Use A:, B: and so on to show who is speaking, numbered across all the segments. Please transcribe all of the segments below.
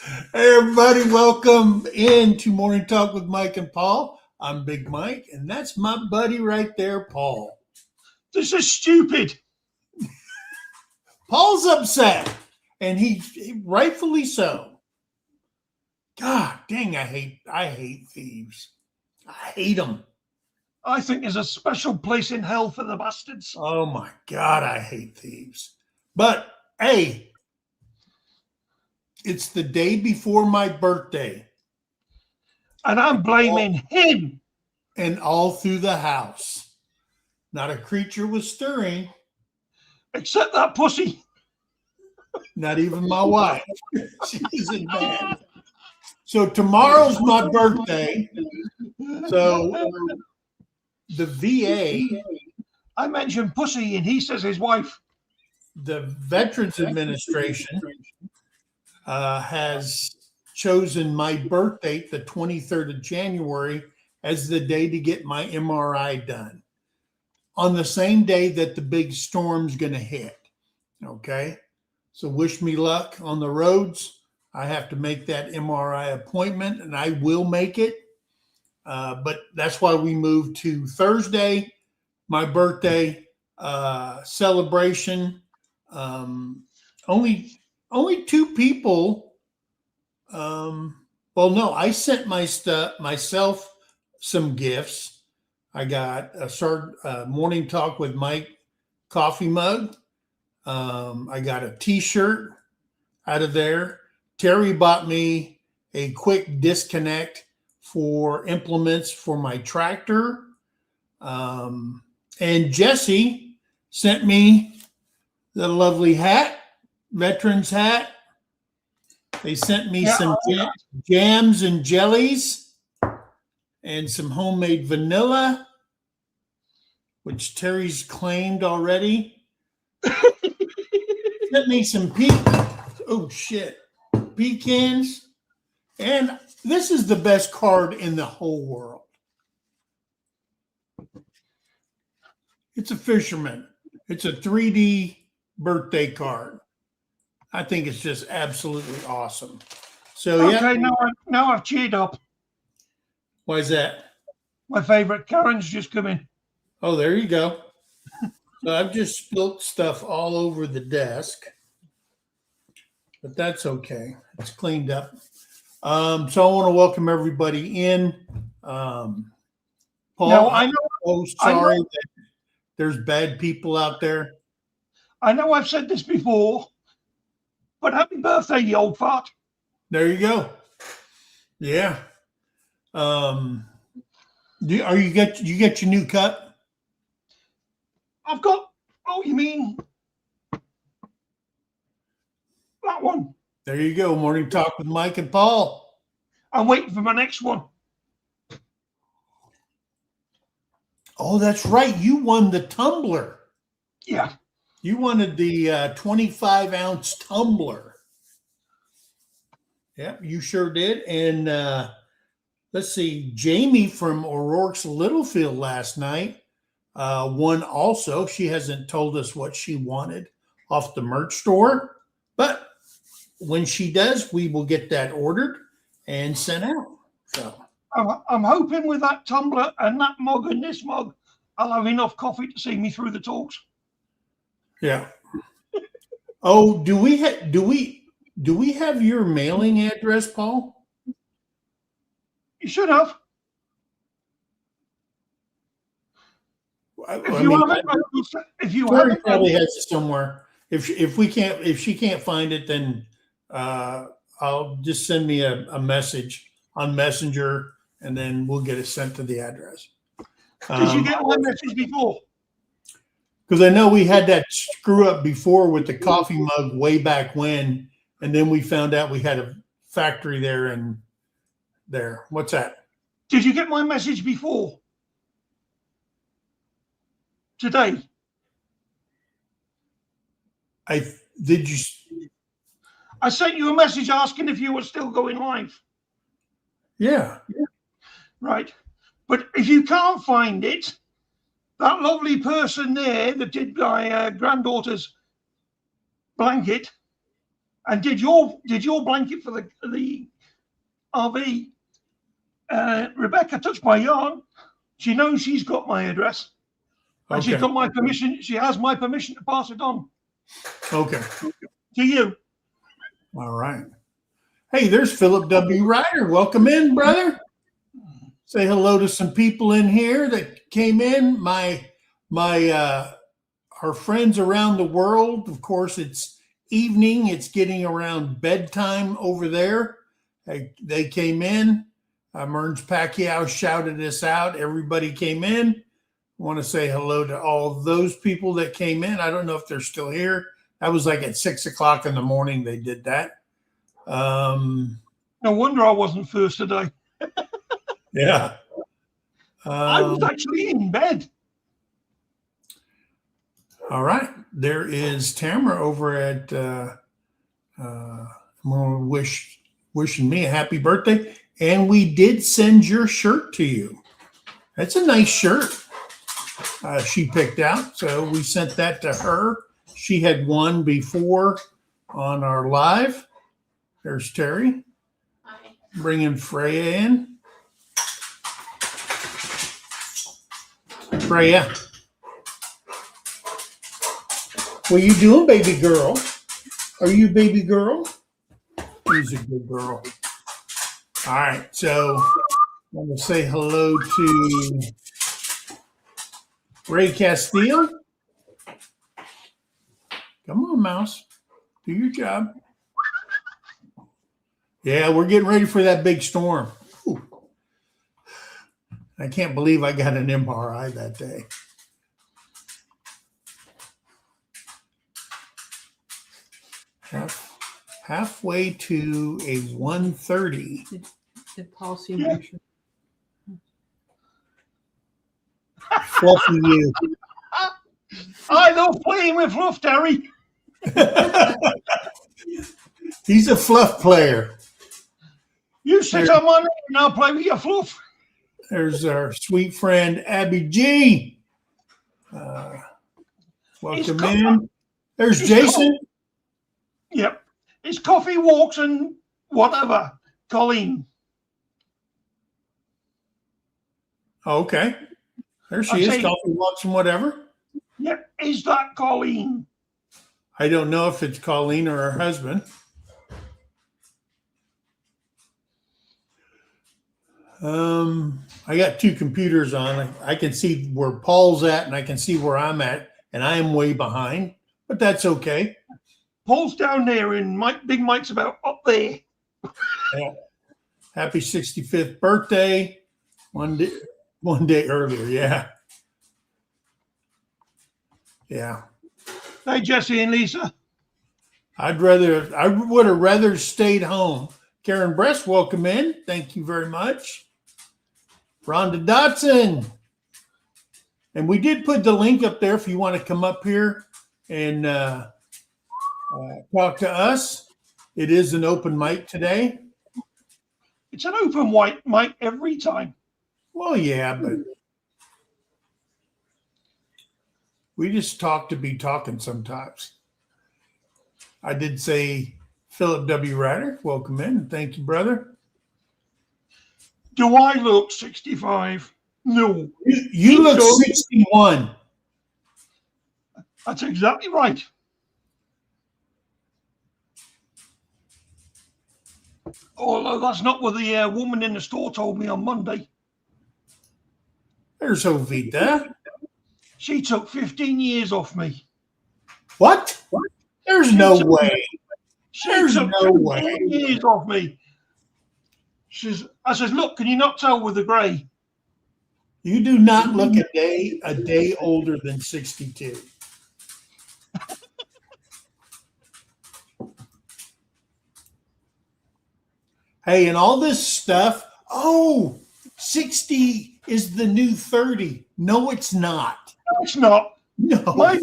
A: Hey, everybody, welcome into Morning Talk with Mike and Paul. I'm Big Mike, and that's my buddy right there, Paul.
B: This is stupid.
A: Paul's upset, and he rightfully so. God dang, I hate thieves. I hate them.
B: I think there's a special place in hell for the bastards.
A: Oh my God, I hate thieves. But hey, it's the day before my birthday.
B: And I'm blaming him.
A: And all through the house, not a creature was stirring.
B: Except that pussy.
A: Not even my wife. She's in bed. So tomorrow's my birthday. So the VA,
B: I mentioned pussy and he says his wife.
A: the Veterans Administration, has chosen my birth date, the 23rd of January, as the day to get my MRI done. On the same day that the big storm's going to hit. Okay. So wish me luck on the roads. I have to make that MRI appointment, and I will make it. But that's why we moved to Thursday, my birthday celebration. Only two people. Well, no, I sent myself some gifts. I got a Morning Talk with Mike coffee mug. I got a T-shirt out of there. Terry bought me a quick disconnect for implements for my tractor. And Jesse sent me the lovely hat, veterans hat. They sent me some jams and jellies and some homemade vanilla, which Terry's claimed already. Sent me some pecans. And this is the best card in the whole world. It's a fisherman. It's a 3D birthday card. I think it's just absolutely awesome. So
B: okay, now I've cheered up.
A: Why is that?
B: My favorite Karen's just come in.
A: Oh, there you go. So I've just spilt stuff all over the desk, but that's okay. It's cleaned up. So I want to welcome everybody in. Paul,
B: now, I know.
A: Oh, sorry that there's bad people out there.
B: I know I've said this before, but happy birthday, you old fart.
A: There you go. Yeah. You get your new cup?
B: I've got. Oh, you mean that one?
A: There you go. Morning Talk with Mike and Paul.
B: I'm waiting for my next one.
A: Oh, that's right. You won the tumbler.
B: Yeah.
A: You wanted the 25-ounce tumbler. Yeah, you sure did. And let's see, Jamie from O'Rourke's Littlefield last night won also. She hasn't told us what she wanted off the merch store, but when she does, we will get that ordered and sent out. So
B: I'm hoping with that tumbler and that mug and this mug, I'll have enough coffee to see me through the talks.
A: Yeah. Oh, do we have your mailing address, Paul?
B: You should have. If you haven't,
A: probably has it somewhere. If she can't find it, then I'll just send me a message on Messenger, and then we'll get it sent to the address.
B: Did you get my message before?
A: Because I know we had that screw up before with the coffee mug way back when, and then we found out we had a factory there and there. What's that?
B: Did you get my message before? Today?
A: I
B: sent you a message asking if you were still going live.
A: Yeah.
B: Right. But if you can't find it, that lovely person there that did my granddaughter's blanket And did your blanket for the RV? Rebecca touched my yarn. She knows she's got my address, and she's
A: Okay.
B: got my permission. She has my permission to pass it on
A: Okay.
B: to you.
A: All right. Hey, there's Philip W. Ryder. Welcome in, brother. Say hello to some people in here that came in. Our friends around the world. Of course, it's evening. It's getting around bedtime over there. They came in. Merns Pacquiao shouted us out. Everybody came in. I want to say hello to all those people that came in. I don't know if they're still here. That was like at 6 o'clock in the morning they did that.
B: No wonder I wasn't first today.
A: Yeah.
B: I was actually in bed.
A: All right. There is Tamara over at wishing me a happy birthday. And we did send your shirt to you. That's a nice shirt she picked out. So we sent that to her. She had one before on our live. There's Terry.
C: Hi.
A: Bringing Freya in. Freya. What you doing, baby girl? Are you a baby girl? She's a good girl. All right, so I'm going to say hello to Ray Castile. Come on, Mouse. Do your job. Yeah, we're getting ready for that big storm. Ooh. I can't believe I got an MRI that day. Halfway to a 130.
C: Did Paul see my shirt?
A: Fluffy you.
B: I love playing with fluff, Terry.
A: He's a fluff player.
B: You sit on my knee and I'll play with your fluff.
A: There's our sweet friend Abby G. Welcome in. There's Jason.
B: Yep. It's coffee, walks, and whatever. Colleen.
A: Okay. There she is. Coffee, walks, and whatever.
B: Yep. Is that Colleen?
A: I don't know if it's Colleen or her husband. I got two computers on. I can see where Paul's at and I can see where I'm at, and I am way behind, but that's okay.
B: Paul's down there and Big Mike's about up there.
A: Yeah. Happy 65th birthday. One day earlier. Yeah. Yeah.
B: Hey, Jesse and Lisa.
A: I would have rather stayed home. Karen Bress, welcome in. Thank you very much. Rhonda Dotson. And we did put the link up there if you want to come up here and talk to us. It is an open mic today.
B: It's an open white mic every time.
A: Well, yeah, but we just talk to be talking sometimes. I did say Philip W. Ryder, welcome in. Thank you, brother.
B: Do I look 65? No.
A: You look 61.
B: That's exactly right. Although that's not what the woman in the store told me on Monday.
A: There's Jovita.
B: She took 15 years off me.
A: What? There's no way.
B: There's no way. 15 years off me. I says, look, can you not tell with the grey?
A: You do not look a day older than 62. Hey, and all this stuff, 60 is the new 30. No, it's not.
B: No, it's not.
A: No.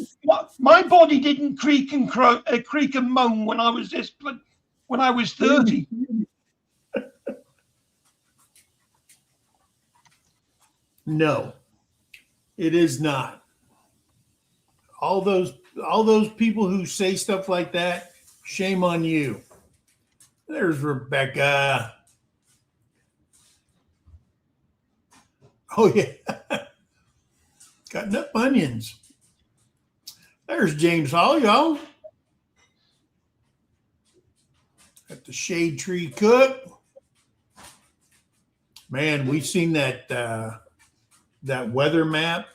B: My body didn't creak and moan when I was 30.
A: No, it is not. All those people who say stuff like that Shame on you. There's Rebecca. Oh, yeah. Cutting up onions. There's James Hall, y'all. At the Shade Tree Cook. Man, we've seen that that weather map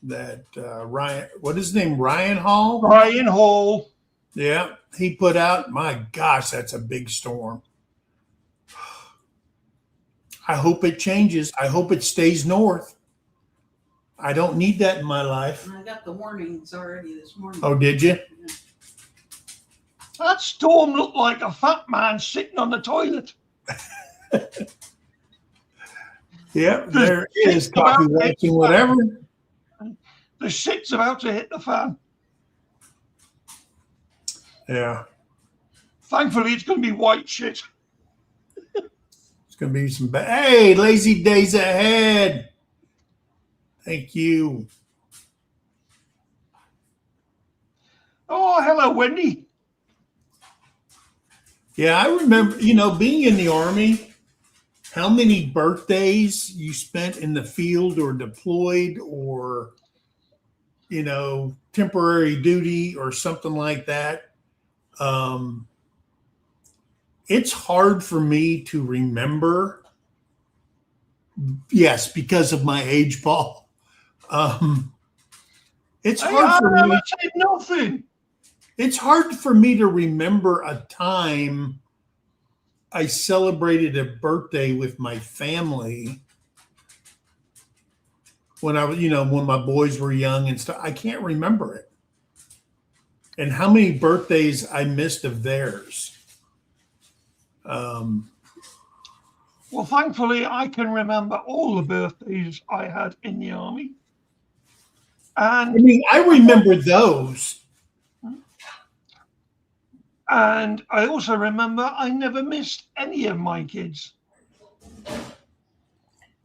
A: that Ryan, what is his name? Ryan Hall?
B: Ryan Hall.
A: Yeah, he put out. My gosh, that's a big storm. I hope it changes. I hope it stays north. I don't need that in my life.
C: I got the warnings already this morning.
A: Oh, did you?
B: That storm looked like a fat man sitting on the toilet.
A: Yeah, there is coffee watching whatever.
B: The shit's about to hit the fan.
A: Yeah,
B: Thankfully, it's going to be white shit.
A: it's gonna be some bad. Hey, lazy days ahead. Thank you.
B: Oh, hello, Wendy.
A: Yeah, I remember, being in the Army, how many birthdays you spent in the field or deployed or, temporary duty or something like that. It's hard for me to remember. Yes, because of my age, Paul. It's hard for me.
B: Say nothing.
A: It's hard for me to remember a time I celebrated a birthday with my family when I was, when my boys were young and stuff. I can't remember it. And how many birthdays I missed of theirs.
B: Well, thankfully, I can remember all the birthdays I had in the Army. And
A: I remember those.
B: And I also remember I never missed any of my kids.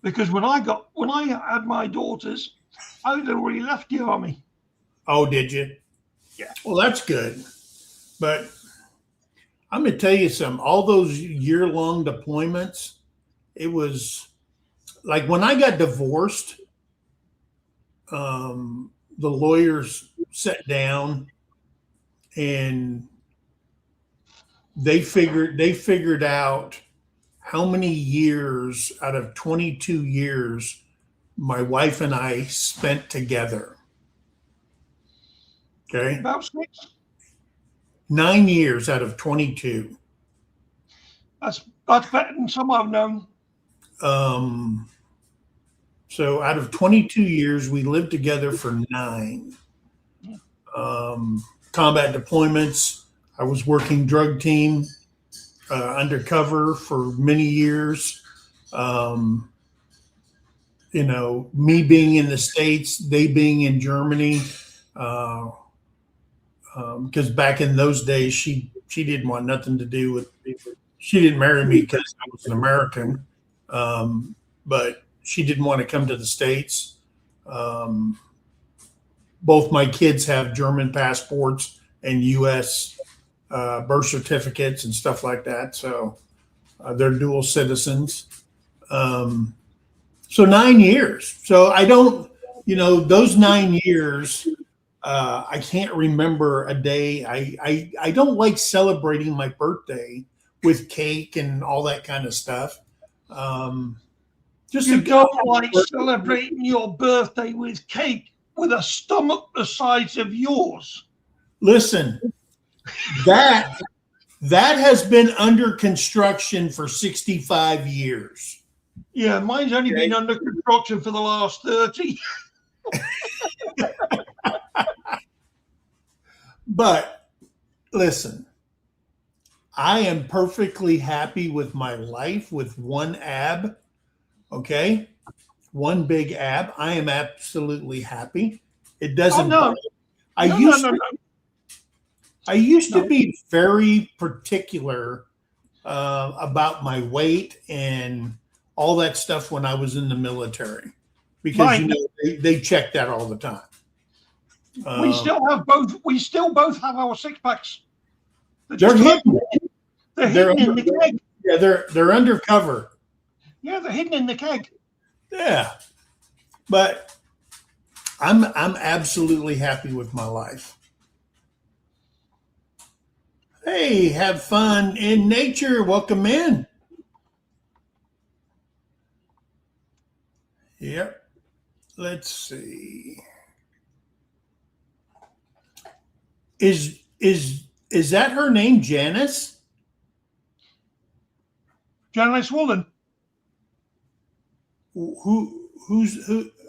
B: Because when I had my daughters, I had already left the Army.
A: Oh, did you?
B: Yeah.
A: Well, that's good. But I'm going to tell you something. All those year-long deployments, it was like when I got divorced, the lawyers sat down and they figured out how many years out of 22 years my wife and I spent together. Okay.
B: About 6.
A: 9 years out of 22.
B: That's better than some I've known.
A: So out of 22 years, we lived together for 9. Combat deployments. I was working drug team undercover for many years. Me being in the States, they being in Germany. Because back in those days, she didn't want nothing to do with. She didn't marry me because I was an American, but she didn't want to come to the States. Both my kids have German passports and U.S. Birth certificates and stuff like that, so they're dual citizens. So 9 years. So I don't, those 9 years. I can't remember a day. I don't like celebrating my birthday with cake and all that kind of stuff.
B: You don't like celebrating your birthday with cake with a stomach the size of yours.
A: Listen, that has been under construction for 65 years.
B: Yeah, mine's only been under construction for the last 30.
A: But listen, I am perfectly happy with my life with one ab. Okay. One big ab. I am absolutely happy. It doesn't.
B: No.
A: I used to be very particular about my weight and all that stuff when I was in the military because they check that all the time.
B: We still both have our 6-packs.
A: They're hidden.
B: They're hidden in the keg.
A: Yeah, they're undercover.
B: Yeah, they're hidden in the keg.
A: Yeah, but I'm absolutely happy with my life. Hey, have fun in nature. Welcome in. Yep. Let's see. Is that her name, Janice?
B: Janice Woolen.
A: Who?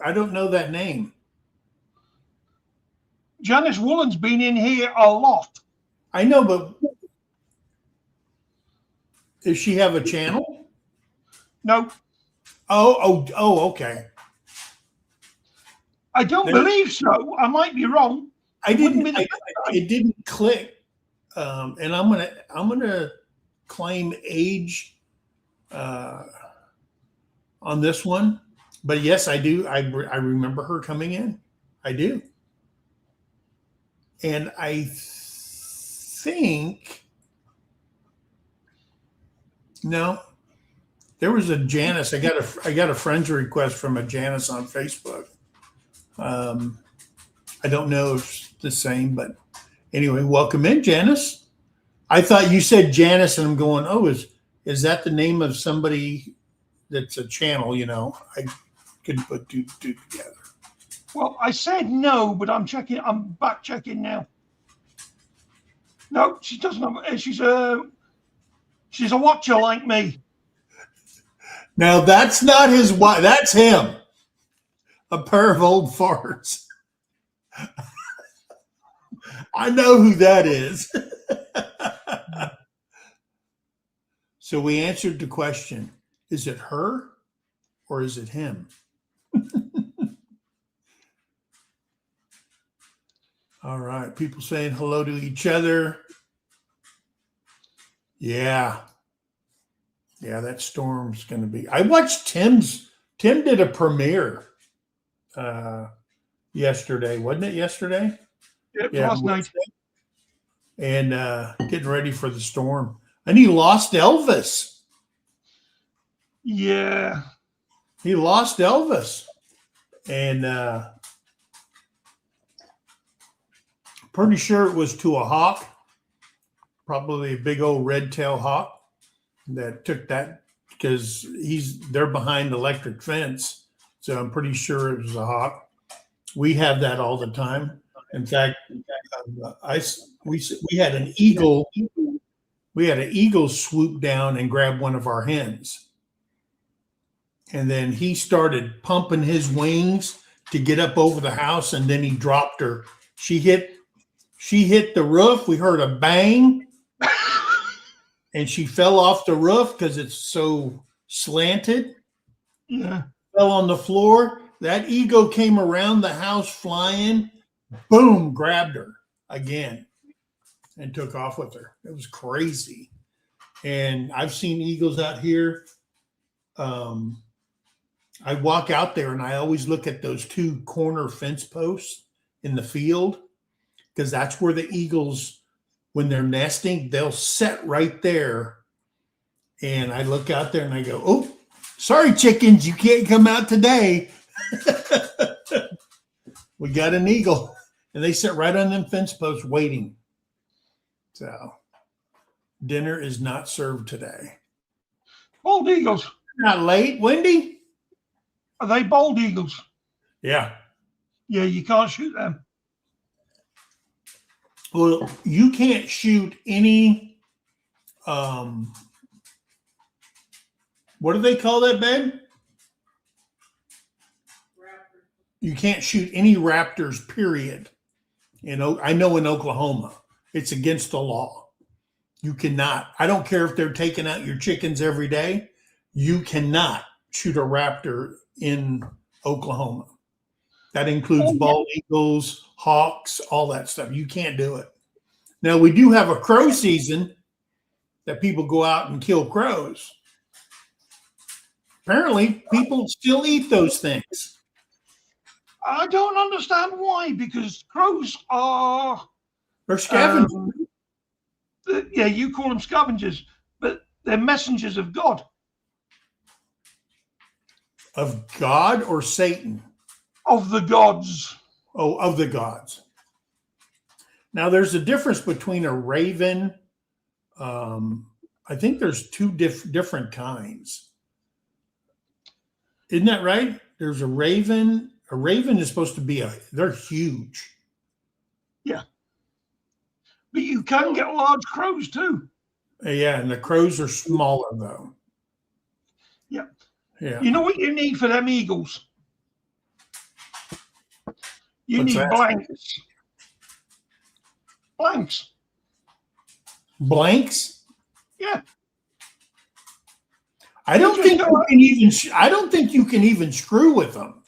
A: I don't know that name.
B: Janice Woolen's been in here a lot.
A: I know, but does she have a channel?
B: No,
A: Oh, okay.
B: I don't believe so. I might be wrong.
A: I
B: Wouldn't
A: didn't.
B: be the
A: It didn't click, and I'm gonna claim age on this one. But yes, I do. I remember her coming in. I do, and I think no, there was a Janice. I got a friend's request from a Janice on Facebook. I don't know if it's the same, but anyway, welcome in, Janice. I thought you said Janice, and I'm going, oh, is that the name of somebody that's a channel? You know, I couldn't put two together.
B: Well, I said no, but I'm checking. I'm back checking now. No, she doesn't have. She's a watcher like me.
A: Now that's not his wife. That's him. A pair of old farts. I know who that is. So we answered the question. Is it her or is it him? All right. People saying hello to each other. Yeah. Yeah, that storm's going to be. I watched Tim did a premiere yesterday. Wasn't it yesterday?
B: Yeah, last night.
A: And getting ready for the storm. And he lost Elvis.
B: Yeah.
A: He lost Elvis. And pretty sure it was to a hawk, probably a big old red-tailed hawk that took that, because they're behind the electric fence. So I'm pretty sure it was a hawk. We have that all the time. In fact, we had an eagle. We had an eagle swoop down and grab one of our hens. And then he started pumping his wings to get up over the house, and then he dropped her. She hit the roof. We heard a bang, and she fell off the roof because it's so slanted.
B: Yeah.
A: Fell on the floor. That eagle came around the house flying, boom, grabbed her again and took off with her. It was crazy. And I've seen eagles out here. I walk out there and I always look at those two corner fence posts in the field, because that's where the eagles, when they're nesting, they'll set right there. And I look out there and I go, oh, sorry, chickens, you can't come out today. We got an eagle. And they sit right on them fence posts waiting. So dinner is not served today.
B: Bald eagles.
A: Not late, Wendy?
B: Are they bald eagles?
A: Yeah.
B: Yeah, you can't shoot them.
A: Well, you can't shoot any, what do they call that, babe?
C: Raptor.
A: You can't shoot any raptors, period. I know in Oklahoma, it's against the law. You cannot. I don't care if they're taking out your chickens every day. You cannot shoot a raptor in Oklahoma. That includes bald eagles, hawks, all that stuff. You can't do it. Now, we do have a crow season that people go out and kill crows. Apparently, people still eat those things.
B: I don't understand why, because crows are
A: They're scavengers.
B: Yeah, you call them scavengers, but they're messengers of God.
A: Of God or Satan?
B: Of the gods.
A: Oh, of the gods. Now, there's a difference between a raven. I think there's two different kinds. Isn't that right? There's a raven. A raven is supposed to be they're huge.
B: Yeah. But you can get large crows too.
A: Yeah, and the crows are smaller though.
B: Yeah.
A: Yeah.
B: You know what you need for them eagles? You
A: What's
B: need
A: that?
B: blanks. Blanks.
A: Blanks?
B: Yeah.
A: I don't think you can even. I don't think you can even screw with them.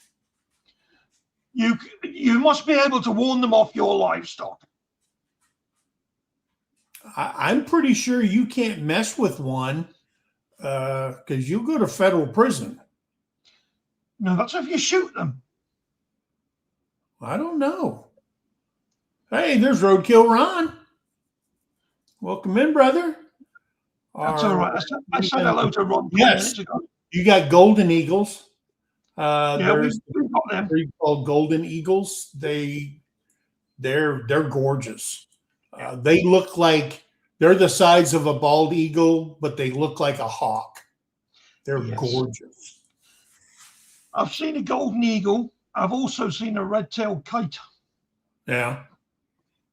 B: You must be able to warn them off your livestock.
A: I'm pretty sure you can't mess with one because you'll go to federal prison.
B: No, that's if you shoot them.
A: I don't know. Hey, there's Roadkill Ron. Welcome in, brother.
B: That's all right. I said hello to Ron.
A: Yes. You got golden eagles.
B: Yeah, we've got them.
A: They're called golden eagles. They're gorgeous. They look like they're the size of a bald eagle, but they look like a hawk. They're gorgeous.
B: I've seen a golden eagle. I've also seen a red-tailed kite.
A: Yeah.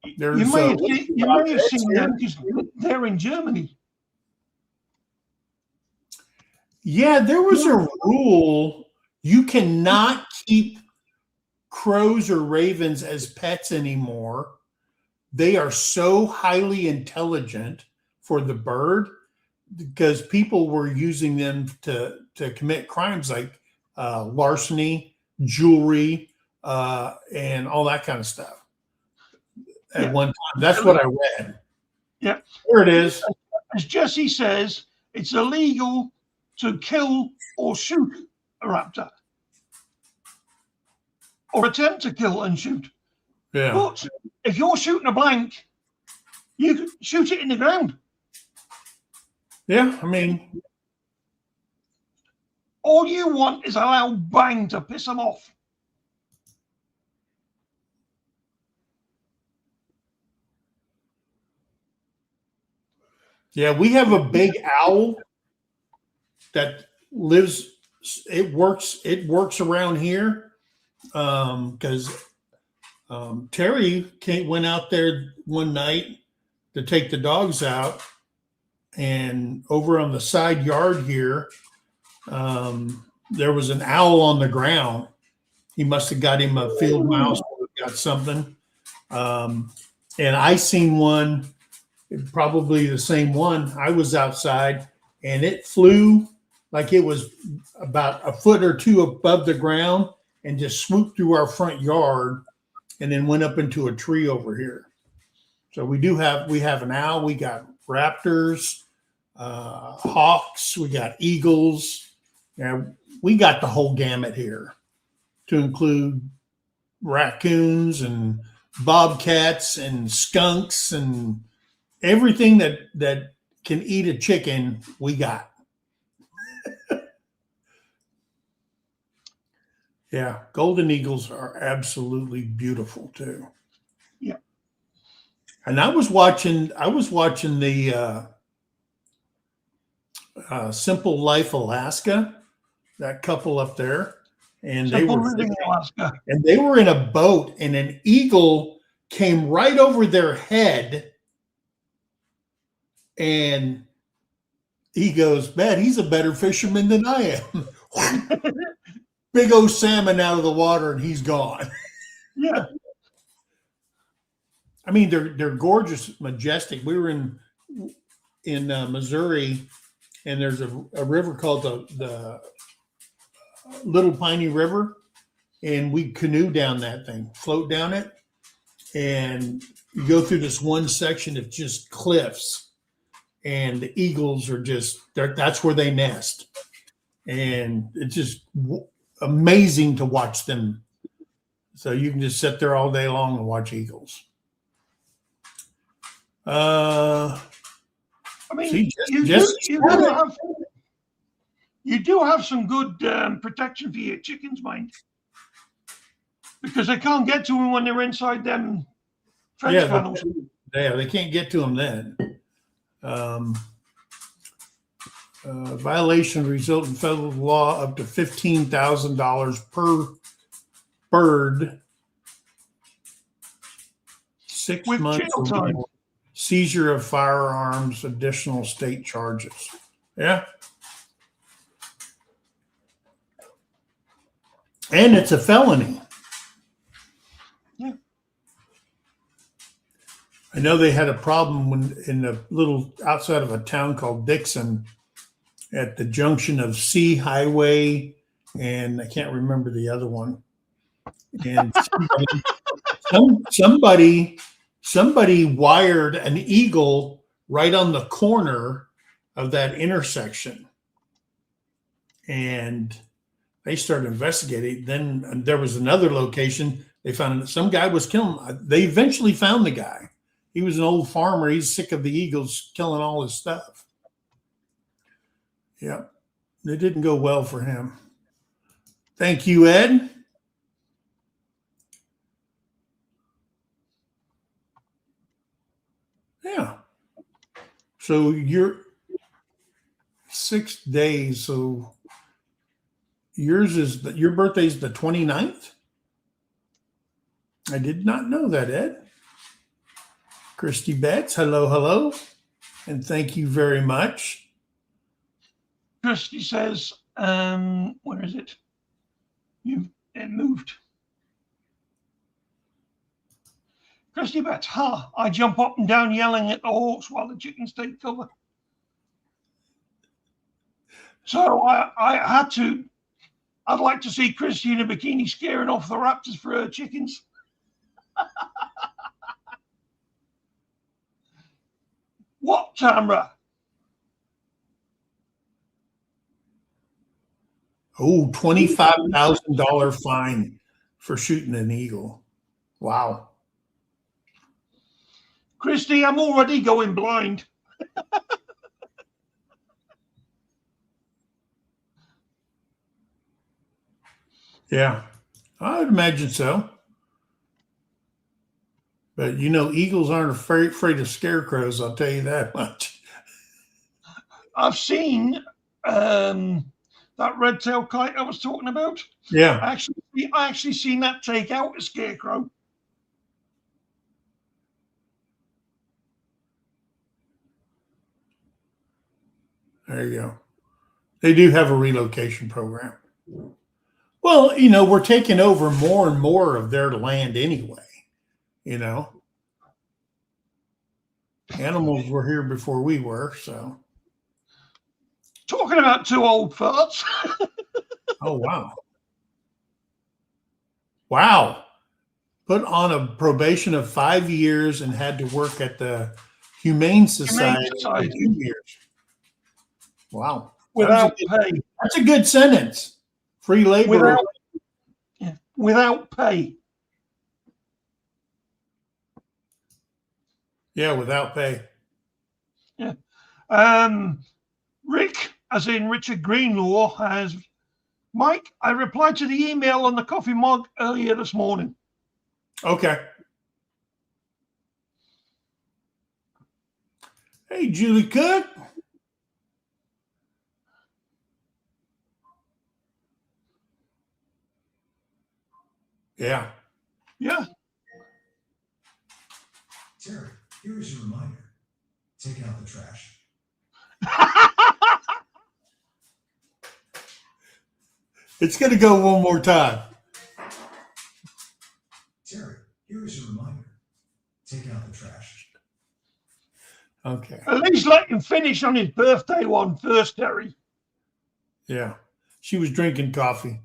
B: You may have seen them because they're in Germany.
A: Yeah, there was a rule. You cannot keep crows or ravens as pets anymore. They are so highly intelligent for the bird because people were using them to commit crimes like larceny, jewelry, and all that kind of stuff. At one time, that's what I read.
B: Yeah,
A: there it is.
B: As Jesse says, it's illegal to kill or shoot a raptor or attempt to kill and shoot.
A: Yeah.
B: But if you're shooting a blank, you can shoot it in the ground.
A: Yeah, I mean,
B: all you want is a loud bang to piss them off.
A: Yeah, we have a big owl that lives. It works around here because Terry went out there one night to take the dogs out, and over on the side yard here, there was an owl on the ground. He must have got him a field mouse or got something, and I seen one. Probably the same one. I was outside and it flew like it was about a foot or two above the ground and just swooped through our front yard and then went up into a tree over here. So we have an owl. We got raptors, hawks. We got eagles. Yeah, we got the whole gamut here, to include raccoons and bobcats and skunks and everything that can eat a chicken, we got. Yeah, golden eagles are absolutely beautiful too.
B: Yeah.
A: And I was watching the Simple Life Alaska, that couple up there, and they were in a boat, and an eagle came right over their head. And he goes, man, he's a better fisherman than I am. Big old salmon out of the water, and he's gone.
B: Yeah.
A: I mean, they're gorgeous, majestic. We were in Missouri, and there's a river called the Little Piney River, and we canoe down that thing, float down it, and you go through this one section of just cliffs. And the eagles are that's where they nest. And it's just amazing to watch them. So you can just sit there all day long and watch eagles. Uh,
B: I mean,
A: see,
B: you do have some good protection for your chickens, mind, because they can't get to them when they're inside them fence panels.
A: they can't get to them then. Violation result in federal law up to $15,000 per bird. 6
B: With
A: months
B: jail time.
A: Seizure of firearms, additional state charges. Yeah. And it's a felony.
B: Yeah.
A: I know they had a problem when in a little outside of a town called Dixon at the junction of C Highway and I can't remember the other one. And somebody wired an eagle right on the corner of that intersection. And they started investigating. Then there was another location. They found some guy was killing. They eventually found the guy. He was an old farmer. He's sick of the eagles killing all his stuff. Yeah, it didn't go well for him. Thank you, Ed. Yeah. So you're 6 days. So yours is your birthday's the 29th? I did not know that, Ed. Christy Betts, hello, hello. And thank you very much.
B: Christy says, where is it? It moved. Christy Betts, I jump up and down yelling at the hawks while the chickens take cover. So I'd like to see Christy in a bikini scaring off the raptors for her chickens. What, Tamra?
A: Oh, $25,000 fine for shooting an eagle. Wow.
B: Christy, I'm already going blind.
A: Yeah, I would imagine so. But eagles aren't afraid of scarecrows. I'll tell you that much.
B: I've seen that red-tailed kite I was talking about.
A: Yeah.
B: I actually seen that take out a scarecrow.
A: There you go. They do have a relocation program. Well, we're taking over more and more of their land anyway. Animals were here before we were, so.
B: Talking about two old farts.
A: Oh, wow. Wow. Put on a probation of 5 years and had to work at the Humane Society for 2 years. Wow.
B: Without pay.
A: That's a good sentence. Free labor.
B: Without pay.
A: Yeah, without pay.
B: Yeah. Rick, as in Richard Greenlaw, has Mike, I replied to the email on the coffee mug earlier this morning.
A: Okay. Hey, Julie Cook. Yeah.
B: Yeah.
D: Terry, here's your reminder. Take out the trash.
A: It's going to go one more time.
D: Terry, here's your reminder. Take out the trash.
A: Okay.
B: At least let him finish on his birthday one first, Terry.
A: Yeah. She was drinking coffee.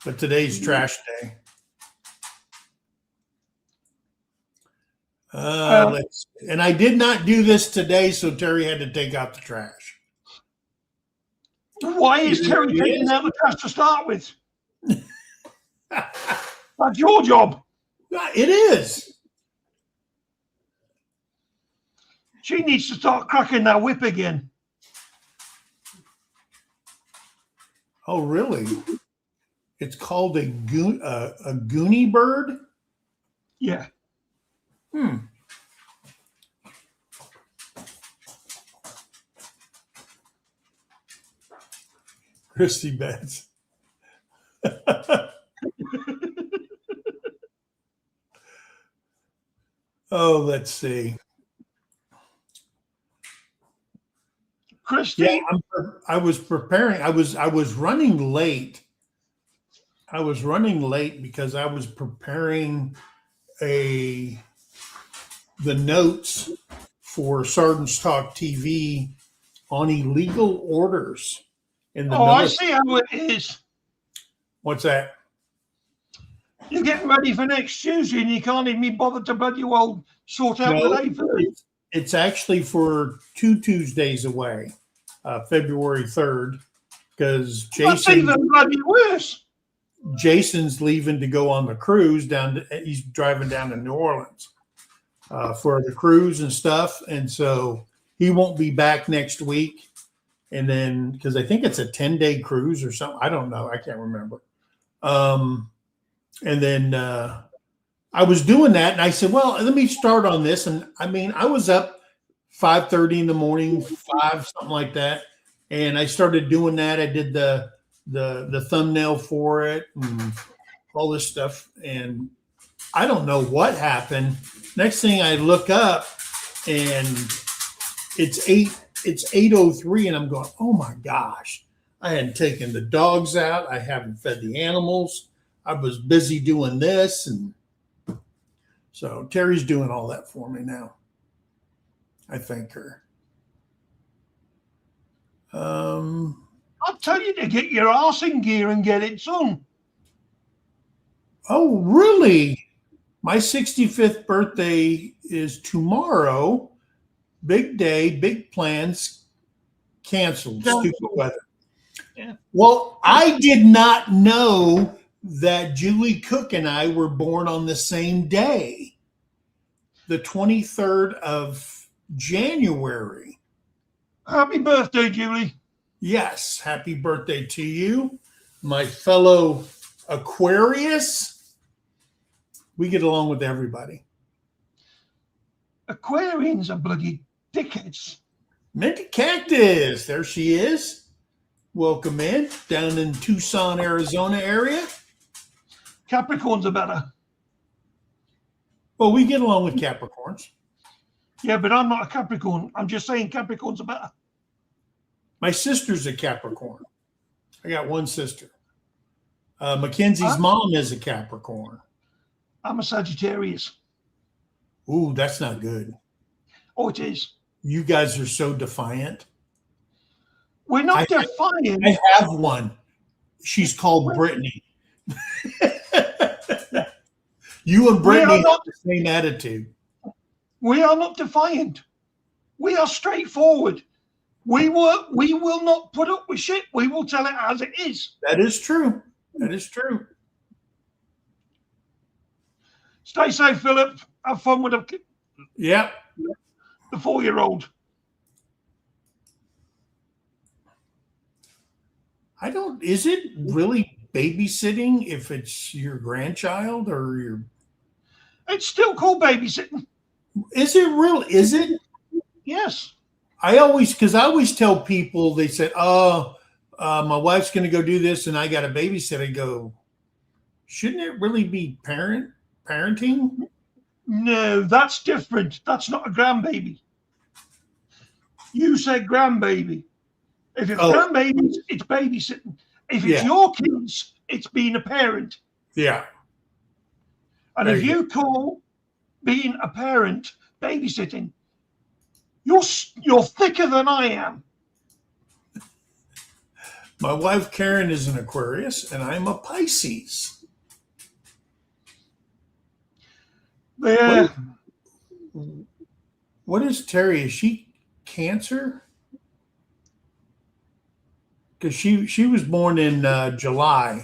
A: But today's trash day. And I did not do this today, so Terry had to take out the trash.
B: Why is Terry taking out the trash to start with? That's your job.
A: It is.
B: She needs to start cracking that whip again.
A: Oh, really? It's called a goonie bird?
B: Yeah.
A: Hmm. Christy Betts. Oh, let's see.
B: Christy,
A: Yeah, I was preparing. I was running late. I was running late because I was preparing the notes for Sergeant's Talk TV on illegal orders in the
B: oh, I
A: military.
B: see how it is.
A: What's that?
B: You're getting ready for next Tuesday and you can't even be bothered to bloody well sort out the
A: No,
B: day for it.
A: it's actually for 2 Tuesdays away, February 3rd, because
B: That's even bloody worse.
A: Jason's leaving to go on the cruise he's driving down to New Orleans for the cruise and stuff. And so he won't be back next week. And then, because I think it's a 10-day cruise or something. I don't know. I can't remember. And then I was doing that and I said, well, let me start on this. And I mean, I was up 5:30 in the morning, 5, something like that. And I started doing that. I did the thumbnail for it and all this stuff. And I don't know what happened. Next thing I look up and it's 8:03 and I'm going, oh my gosh, I hadn't taken the dogs out. I haven't fed the animals. I was busy doing this. And so Terrie's doing all that for me now. I thank her.
B: I'll tell you to get your arse in gear and get it done.
A: Oh, really? My 65th birthday is tomorrow. Big day, big plans, canceled. Stupid weather.
B: Yeah.
A: Well, I did not know that Julie Cook and I were born on the same day, the 23rd of January.
B: Happy birthday, Julie.
A: Yes, happy birthday to you, my fellow Aquarius. We get along with everybody.
B: Aquarians are bloody dickheads.
A: Minty Cactus, there she is. Welcome in, down in Tucson, Arizona area.
B: Capricorns are better.
A: Well, we get along with Capricorns.
B: Yeah, but I'm not a Capricorn. I'm just saying Capricorns are better.
A: My sister's a Capricorn. I got one sister. Mackenzie's mom is a Capricorn.
B: I'm a Sagittarius.
A: Ooh, that's not good.
B: Oh, it is.
A: You guys are so defiant.
B: We're not defiant.
A: I have one. She's called Brittany. You and Brittany have the same attitude.
B: We are not defiant. We are straightforward. We will not put up with shit. We will tell it as it is.
A: That is true. That is true.
B: Stay safe, Philip. Have fun with the
A: Yep.
B: 4-year-old.
A: Is it really babysitting if it's your grandchild or your?
B: It's still called babysitting.
A: Is it real? Is it?
B: Yes.
A: I always tell people, they said, oh, my wife's going to go do this and I got a babysit. I go, shouldn't it really be parenting?
B: No, that's different. That's not a grandbaby. You said grandbaby. If it's grandbabies, it's babysitting. If it's your kids, it's being a parent.
A: Yeah.
B: And if you call being a parent babysitting, you're thicker than I am.
A: My wife Karen is an Aquarius and I'm a Pisces.
B: Yeah.
A: What is Terrie? Is she Cancer? Because she was born in July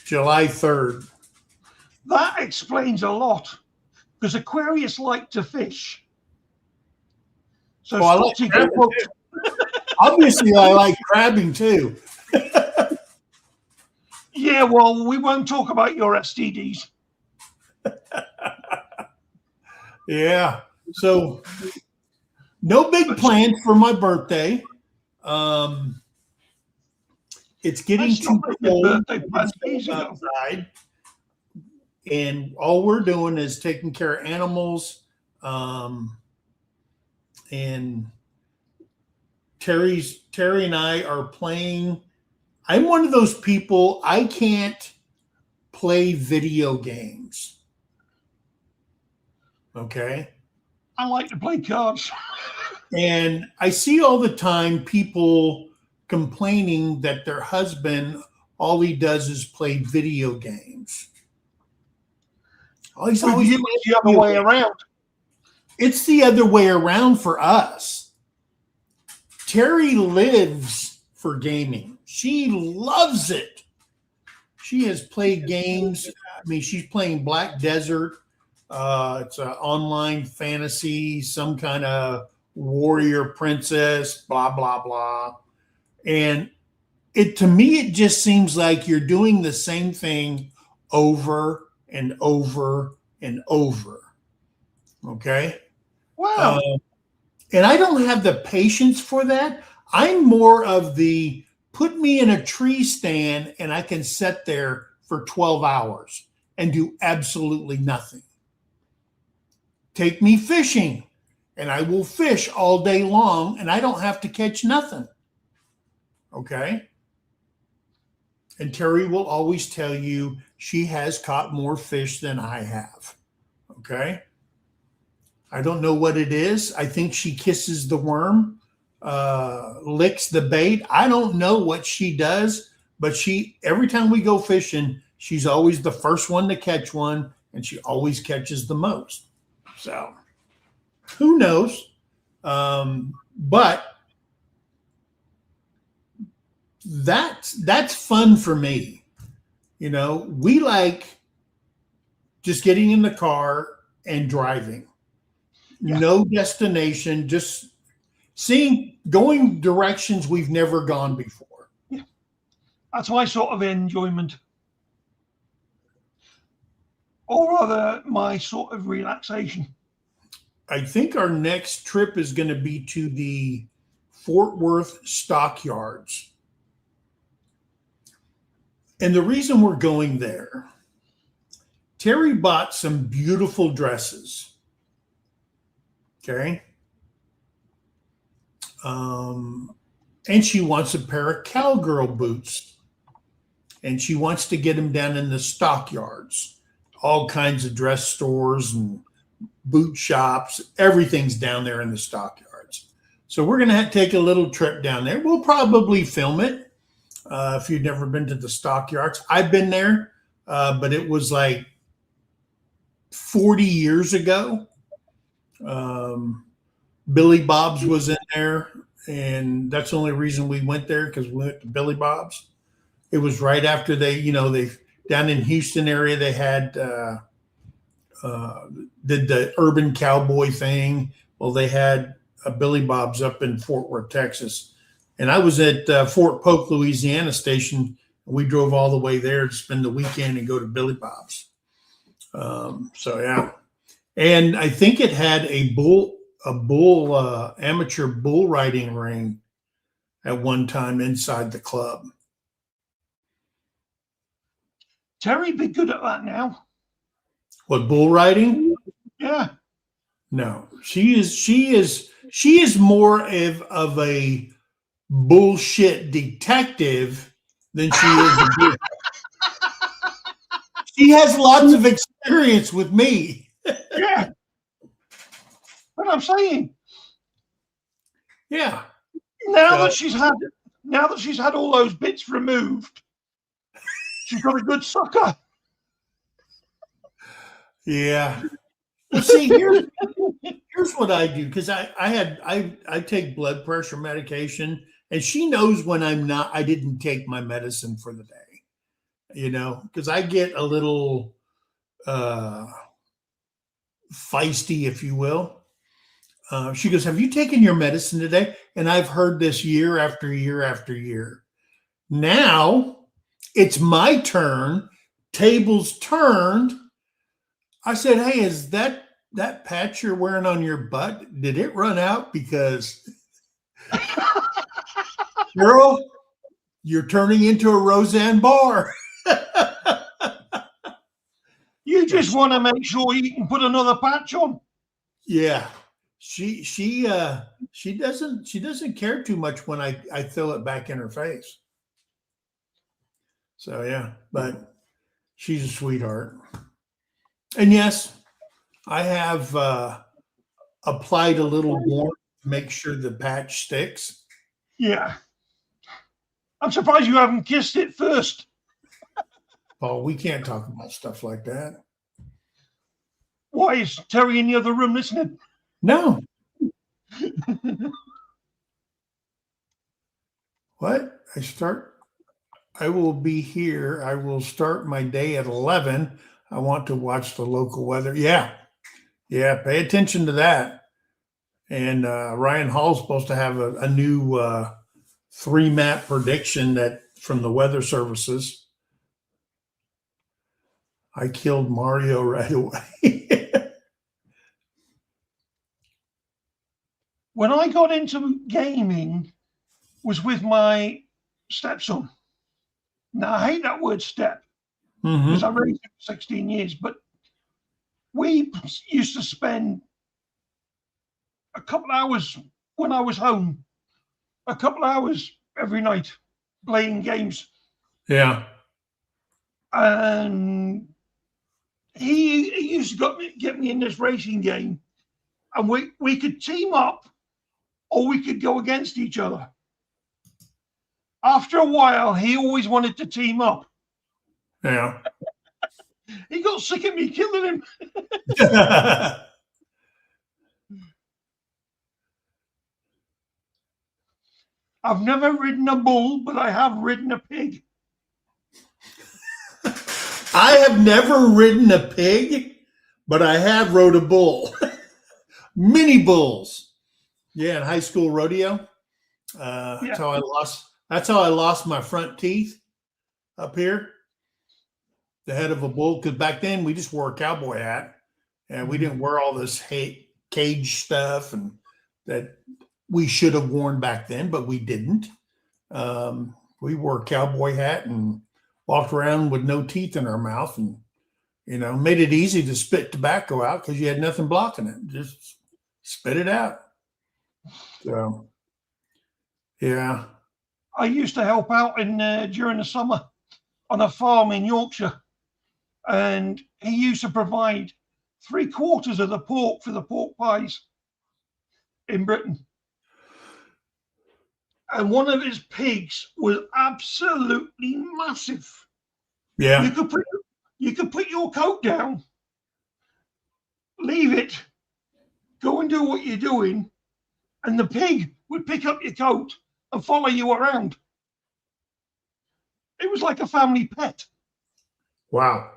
A: 3rd.
B: That explains a lot. Because Aquarius like to fish. So
A: Oh, I like
B: Stotty
A: crabbing
B: got
A: too. Obviously, I like crabbing too.
B: Yeah, well, we won't talk about your STDs.
A: Yeah. So no big plans for my birthday. It's
B: I
A: getting too
B: stopped making
A: cold
B: birthday plans years ago.
A: outside, and all we're doing is taking care of animals. And Terry and I are playing. I'm one of those people, I can't play video games. Okay.
B: I like to play cards.
A: And I see all the time people complaining that their husband, all he does is play video games. He's
B: With
A: always
B: you,
A: playing
B: it's the other
A: video
B: way
A: games.
B: around.
A: It's the other way around for us. Terry lives for gaming. She loves it. She has played games. I mean, she's playing Black Desert. It's an online fantasy, some kind of warrior princess, blah, blah, blah. And to me, it just seems like you're doing the same thing over and over and over. Okay.
B: Wow.
A: And I don't have the patience for that. I'm more of the put me in a tree stand and I can sit there for 12 hours and do absolutely nothing. Take me fishing and I will fish all day long and I don't have to catch nothing. Okay. And Terry will always tell you she has caught more fish than I have. Okay. I don't know what it is. I think she kisses the worm, licks the bait. I don't know what she does, but every time we go fishing, she's always the first one to catch one, and she always catches the most. So who knows? But that's fun for me. You know, we like just getting in the car and driving.
B: Yeah.
A: No destination, just going directions we've never gone before.
B: Yeah. That's my sort of enjoyment. Or rather, my sort of relaxation.
A: I think our next trip is going to be to the Fort Worth stockyards. And the reason we're going there, Terry bought some beautiful dresses. Okay. And she wants a pair of cowgirl boots. And she wants to get them down in the stockyards. All kinds of dress stores and boot shops. Everything's down there in the stockyards. So we're going to take a little trip down there. We'll probably film it if you've never been to the stockyards. I've been there, but it was like 40 years ago. Billy Bob's was in there, and that's the only reason we went there, because we went to Billy Bob's. It was right after they down in Houston area, they had did the urban cowboy thing. Well, they had a Billy Bob's up in Fort Worth, Texas, and I was at Fort Polk, Louisiana station. We drove all the way there to spend the weekend and go to Billy Bob's. So yeah. And I think it had a amateur bull riding ring at one time inside the club.
B: Terry be good at that now.
A: What, bull riding?
B: Yeah.
A: No, she is more of a bullshit detective than she is a bull. She has lots of experience with me.
B: Yeah. But I'm saying,
A: Yeah.
B: now that she's had all those bits removed, she's got a good sucker.
A: Yeah. Well, see, here's what I do, because I take blood pressure medication, and she knows when I didn't take my medicine for the day, because I get a little feisty, if you will. She goes, "Have you taken your medicine today?" And I've heard this year after year after year. Now it's my turn. Tables turned. I said, "Hey, is that patch you're wearing on your butt? Did it run out? Because girl, you're turning into a Roseanne Barr."
B: You just want to make sure you can put another patch on.
A: Yeah, she doesn't care too much when I throw it back in her face. So yeah, but she's a sweetheart. And yes, I have applied a little warmth to make sure the patch sticks.
B: Yeah. I'm surprised you haven't kissed it first.
A: Oh, we can't talk about stuff like that.
B: Why is Terry in the other room listening?
A: No. What? I will be here. I will start my day at 11. I want to watch the local weather. Yeah. Yeah. Pay attention to that. And Ryan Hall's supposed to have a new 3-map prediction that from the weather services. I killed Mario right away.
B: When I got into gaming was with my stepson. Now, I hate that word step because I raised him for 16 years, but we used to spend a couple hours when I was home, a couple hours every night playing games.
A: Yeah.
B: And he used to get me in this racing game, and we could team up or we could go against each other. After a while, he always wanted to team up.
A: Yeah.
B: He got sick of me killing him. I've never ridden a bull, but I have ridden a pig.
A: I have never ridden a pig, but I have rode a bull. Mini bulls. Yeah, in high school rodeo. That's how I lost my front teeth up here. The head of a bull, because back then we just wore a cowboy hat and we didn't wear all this cage stuff and that we should have worn back then, but we didn't. We wore a cowboy hat and walked around with no teeth in our mouth, and made it easy to spit tobacco out because you had nothing blocking it. Just spit it out. So, yeah.
B: I used to help out during the summer on a farm in Yorkshire, and he used to provide 3/4 of the pork for the pork pies in Britain. And one of his pigs was absolutely massive.
A: Yeah.
B: You could put your coat down, leave it, go and do what you're doing, and the pig would pick up your coat and follow you around. It was like a family pet.
A: Wow.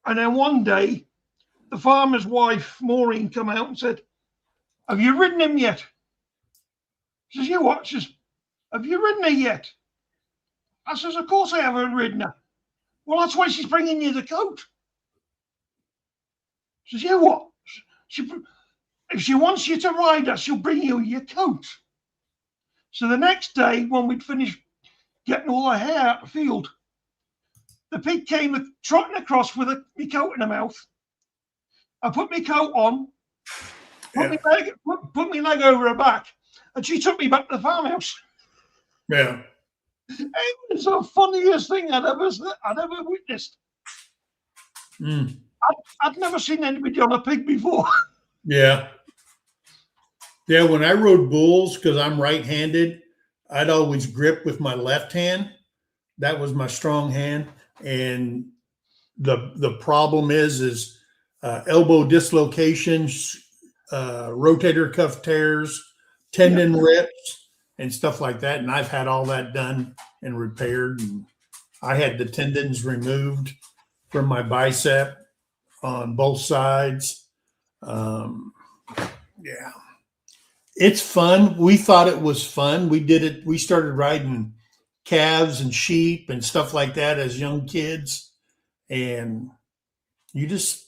B: And then one day, the farmer's wife, Maureen, come out and said, "Have you ridden him yet?" She says, "You what?" She says, "Have you ridden her yet?" I says, "Of course I haven't ridden her." "Well, that's why she's bringing you the coat." She says, "You what?" If she wants you to ride her, she'll bring you your coat. So the next day, when we'd finished getting all her hair out of the field, the pig came trotting across with my coat in her mouth. I put my coat on, put my leg over her back, and she took me back to the farmhouse.
A: Yeah.
B: It was the funniest thing I'd ever witnessed. I'd never seen anybody on a pig before.
A: Yeah. Yeah, when I rode bulls, because I'm right-handed, I'd always grip with my left hand. That was my strong hand. And the problem is elbow dislocations, rotator cuff tears, tendon rips, and stuff like that. And I've had all that done and repaired. And I had the tendons removed from my bicep on both sides. Yeah. It's fun. We thought it was fun. We did it. We started riding calves and sheep and stuff like that as young kids. And you just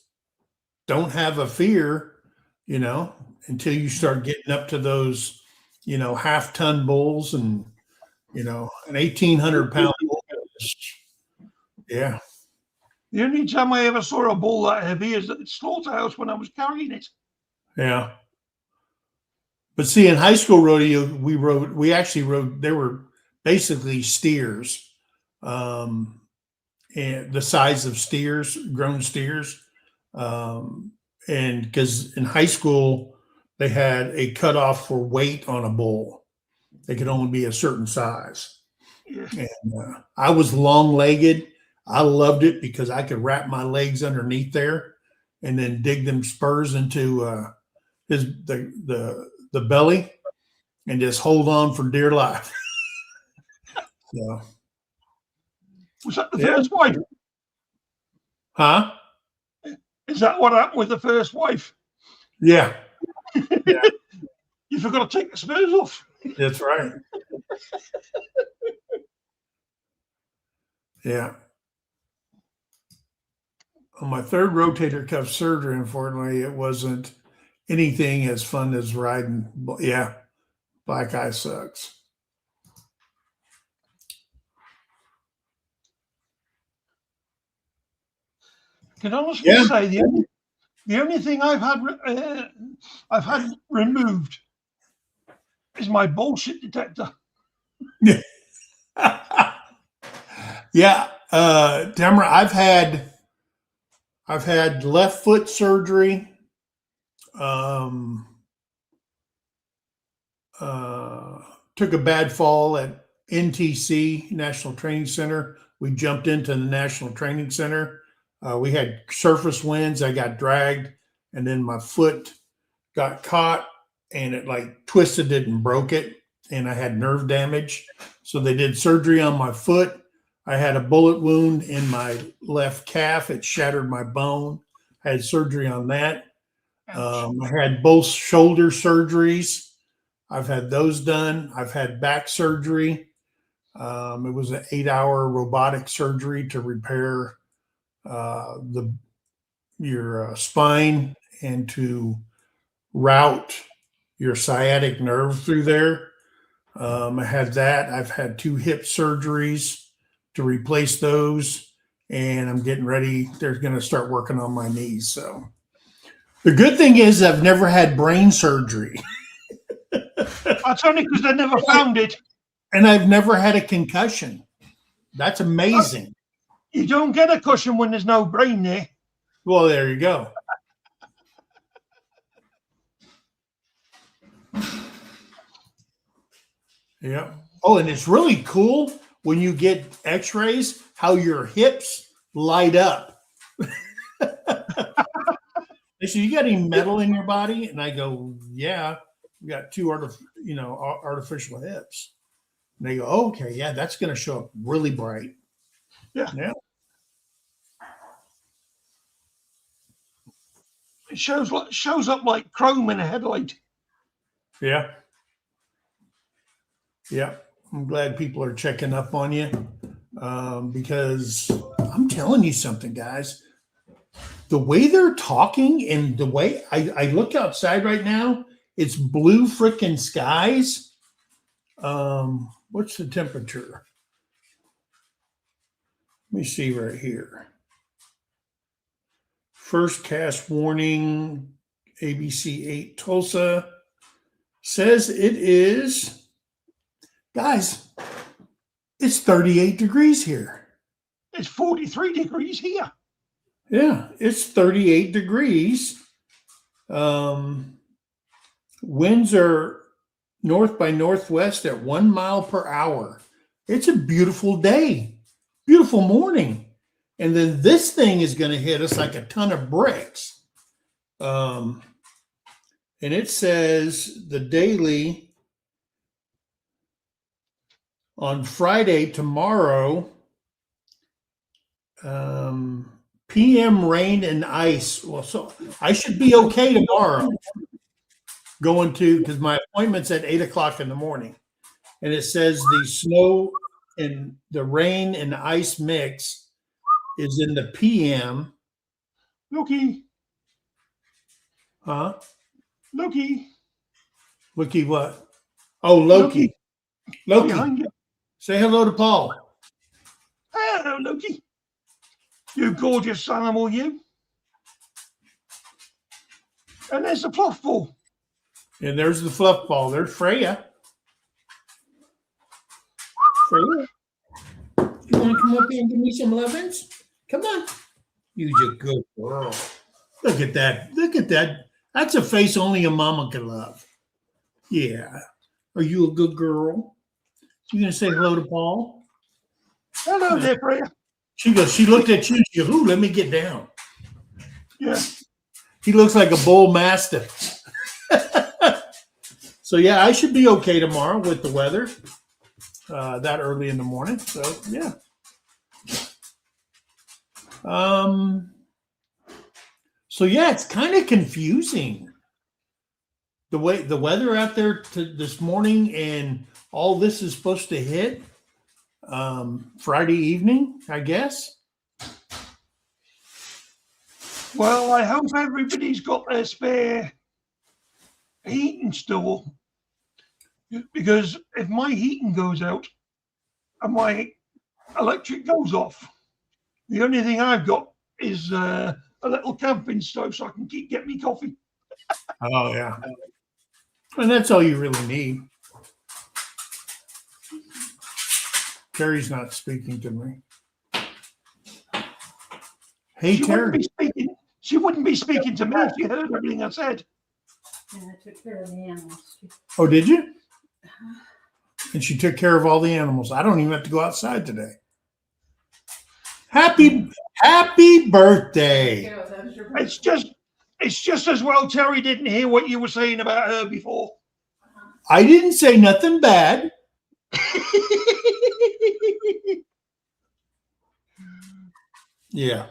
A: don't have a fear, until you start getting up to those, half-ton bulls and, an 1,800-pound bull. Yeah.
B: The only time I ever saw a bull that heavy is at the slaughterhouse when I was carrying it.
A: Yeah. But see, in high school rodeo, we actually rode, they were basically steers, and the size of steers, grown steers. And because in high school, they had a cutoff for weight on a bull. They could only be a certain size.
B: Yeah.
A: And I was long-legged. I loved it because I could wrap my legs underneath there and then dig them spurs into the belly and just hold on for dear life. So,
B: Was that the first wife?
A: huh?
B: Is that what happened with the first wife?
A: Yeah,
B: You forgot to take the spurs off.
A: that's right. Yeah. On my third rotator cuff surgery, unfortunately, it wasn't anything as fun as riding. Yeah, black eye sucks.
B: I can honestly say the only thing I've had removed is my bullshit detector.
A: Yeah, Tamara, I've had left foot surgery. Took a bad fall at NTC, National Training Center. We jumped into the National Training Center. We had surface winds. I got dragged, and then my foot got caught, and it like twisted it and broke it, and I had nerve damage. So they did surgery on my foot. I had a bullet wound in my left calf. It shattered my bone. I had surgery on that. I had both shoulder surgeries. I've had those done. I've had back surgery. It was an 8-hour robotic surgery to repair your spine and to route your sciatic nerve through there. I had that. I've had 2 hip surgeries to replace those, and I'm getting ready. They're going to start working on my knees. So the good thing is I've never had brain surgery.
B: That's only because they never found it.
A: And I've never had a concussion. That's amazing.
B: You don't get a cushion when there's no brain there.
A: Well, there you go. Yeah. Oh, and it's really cool when you get x-rays, how your hips light up. They said, "You got any metal in your body?" And I go, "Yeah, we got 2 artificial hips." And they go, "Oh, okay, yeah, that's going to show up really bright."
B: Yeah. It shows up like chrome in a headlight.
A: Yeah. Yeah. I'm glad people are checking up on you, because I'm telling you something, guys. The way they're talking and the way I look outside right now, it's blue freaking skies. What's the temperature? Let me see right here. First cast warning, ABC 8 Tulsa says it is, guys, it's 38 degrees here.
B: It's 43 degrees here.
A: Yeah, it's 38 degrees. Winds are north by northwest at 1 mile per hour. It's a beautiful day, beautiful morning. And then this thing is going to hit us like a ton of bricks. And it says the daily on Friday, tomorrow, PM rain and ice. Well, so I should be okay tomorrow. going to, because my appointment's at 8 o'clock in the morning, and it says the snow and the rain and the ice mix is in the PM.
B: Looky,
A: Huh?
B: looky,
A: Looky what? Oh, Loki. Loki.
B: behind you.
A: Say hello to Paul.
B: Hello, Loki. You gorgeous animal, you. And there's the fluff ball.
A: And there's the fluff ball. There's Freya. Freya, you want to come up here and give me some lovin's? Come on. You're a good girl. Look at that. Look at that. That's a face only a mama can love. Yeah. Are you a good girl? You going to say hello to Paul?
B: Hello there, Freya.
A: She goes, she looked at you. She goes, ooh, let me get down.
B: Yeah.
A: He looks like a bull mastiff. So, yeah, I should be okay tomorrow with the weather that early in the morning. So, yeah. So, yeah, it's kind of confusing. The way the weather out there this morning, and all this is supposed to hit Friday evening, I guess.
B: Well, I hope everybody's got their spare heating still, because if my heating goes out and my electric goes off, the only thing I've got is a little camping stove so I can get me coffee.
A: Oh, yeah. And that's all you really need. Terry's not speaking to me. Hey, Terry.
B: She wouldn't be speaking to me if she heard everything I said.
C: And I took care of the animals too.
A: Oh, did you? And she took care of all the animals. I don't even have to go outside today. Happy birthday.
C: Yeah, that was your
B: It's just as well Terry didn't hear what you were saying about her before.
A: I didn't say nothing bad. Yeah.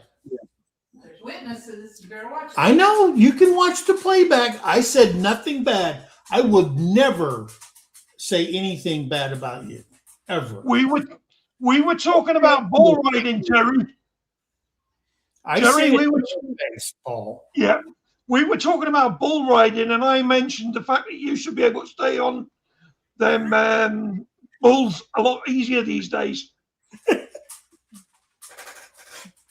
C: There's witnesses. You better watch.
A: I know. You can watch the playback. I said nothing bad. I would never say anything bad about you. Ever.
B: We were talking about bull riding, Terry.
A: I
B: Terry,
A: say
B: we
A: it
B: were-
A: to your face, Paul.
B: Yeah. We were talking about bull riding, and I mentioned the fact that you should be able to stay on them bulls a lot easier these days.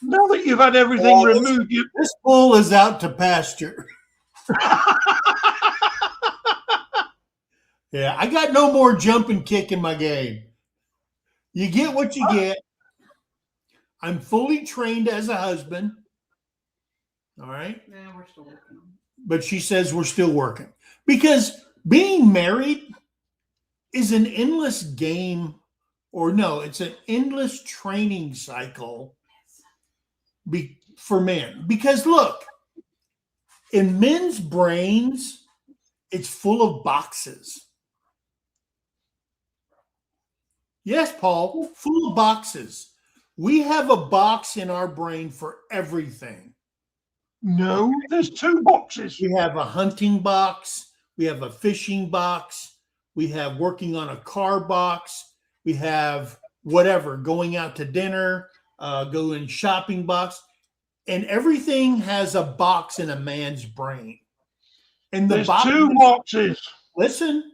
B: Now that you've had everything removed,
A: This bull is out to pasture. Yeah, I got no more jump and kick in my game. You get what you get. I'm fully trained as a husband. All right.
C: Yeah, we're still working on it.
A: But she says we're still working. Because being married is an endless game, or no, it's an endless training cycle for men. Because look, in men's brains, it's full of boxes. Yes, Paul, full of boxes. We have a box in our brain for everything.
B: no, there's two boxes.
A: We have a hunting box. We have a fishing box. We have working on a car box. We have whatever, going out to dinner, going shopping box. And everything has a box in a man's brain. And
B: There's two boxes.
A: Listen,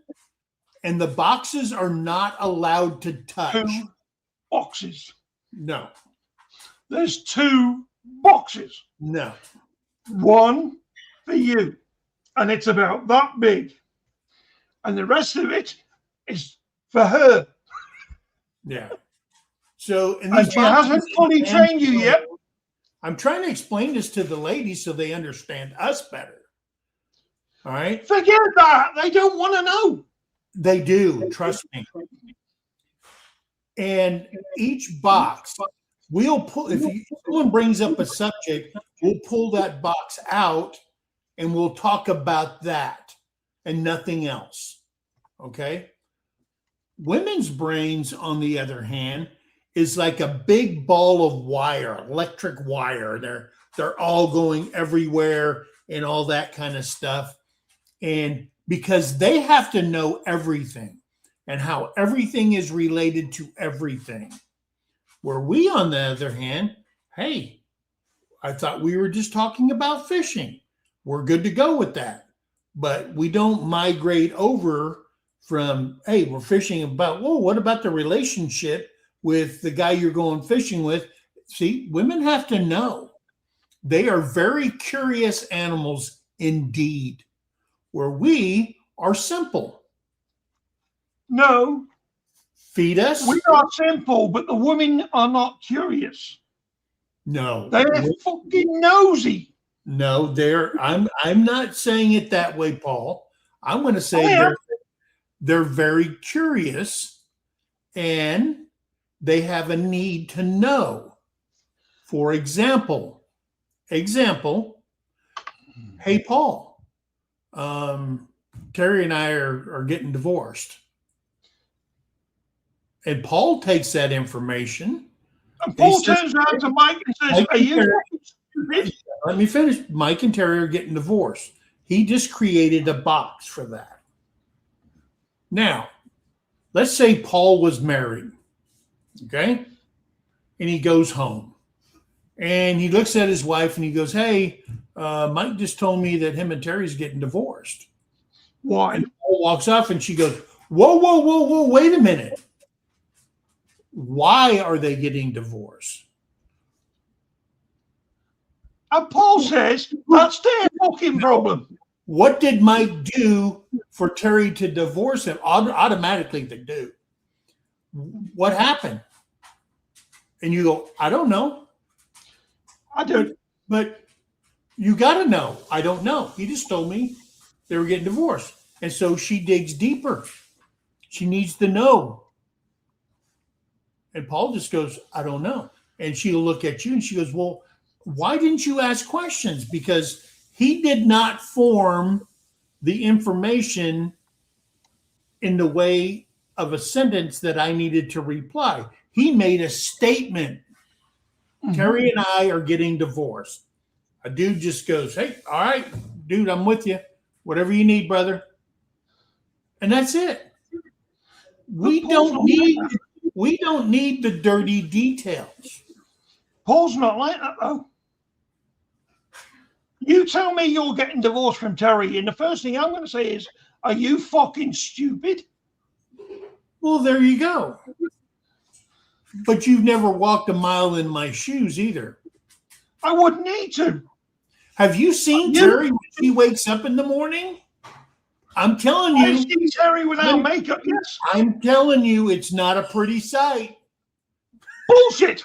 A: and the boxes are not allowed to touch.
B: Two boxes.
A: No,
B: There's two boxes.
A: no.
B: One for you, and it's about that big. And the rest of it is for her.
A: Yeah. So,
B: And she hasn't fully trained you yet.
A: I'm trying to explain this to the ladies so they understand us better. All right.
B: Forget that. They don't want to know.
A: They do. Trust me. And each box, we'll pull, if someone brings up a subject, we'll pull that box out and we'll talk about that and nothing else. Okay. Women's brains, on the other hand, is like a big ball of wire, electric wire. They're all going everywhere and all that kind of stuff. And because they have to know everything and how everything is related to everything. Where we, on the other hand, hey, I thought we were just talking about fishing. We're good to go with that. But we don't migrate over from, hey, we're fishing about, whoa, what about the relationship with the guy you're going fishing with? See, women have to know. They are very curious animals indeed, where we are simple.
B: No,
A: Feed us?
B: we are simple, but the women are not curious.
A: No.
B: They're fucking nosy.
A: No, I'm not saying it that way, Paul. I'm going to say they're very curious and they have a need to know. For example, hey, Paul, Terry and I are getting divorced. And Paul takes that information.
B: And Paul turns around to Mike and says, are you stupid?
A: Let me finish. Mike and Terry are getting divorced. He just created a box for that. Now, let's say Paul was married, okay? And he goes home. And he looks at his wife and he goes, hey, Mike just told me that him and Terry's getting divorced.
B: Why?
A: And Paul walks off and she goes, whoa, wait a minute. Why are they getting divorced?
B: And Paul says, that's their fucking problem.
A: What did Mike do for Terry to divorce him? Automatically they do. What happened? And you go, I don't know.
B: I don't.
A: But you got to know. I don't know. He just told me they were getting divorced. And so she digs deeper. She needs to know. And Paul just goes, I don't know. And she'll look at you and she goes, well, why didn't you ask questions? Because he did not form the information in the way of a sentence that I needed to reply. He made a statement. Mm-hmm. Terry and I are getting divorced. A dude just goes, hey, all right, dude, I'm with you. Whatever you need, brother. And that's it. We don't need the dirty details.
B: Paul's not like that, though. You tell me you're getting divorced from Terry, and the first thing I'm going to say is, are you fucking stupid?
A: Well, there you go. But you've never walked a mile in my shoes either.
B: I wouldn't need to.
A: Have you seen Terry when she wakes up in the morning? I'm telling you.
B: I've seen Terry without makeup, yes.
A: I'm telling you, it's not a pretty sight.
B: Bullshit.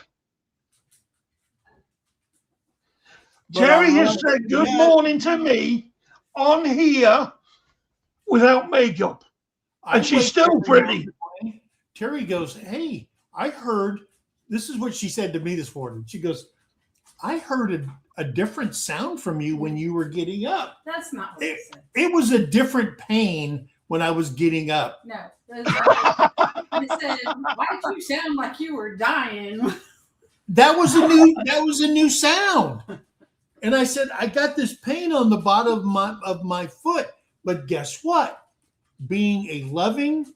B: Terry has said good morning to me on here without makeup. And she's still pretty.
A: Terry goes, hey, I heard, this is what she said to me this morning. She goes, I heard a different sound from you when you were getting up.
C: That's not what it said.
A: It was a different pain when I was getting up.
C: No. It said, why did you sound like you were dying?
A: That was a new sound. And I said, I got this pain on the bottom of my foot. But guess what? Being a loving,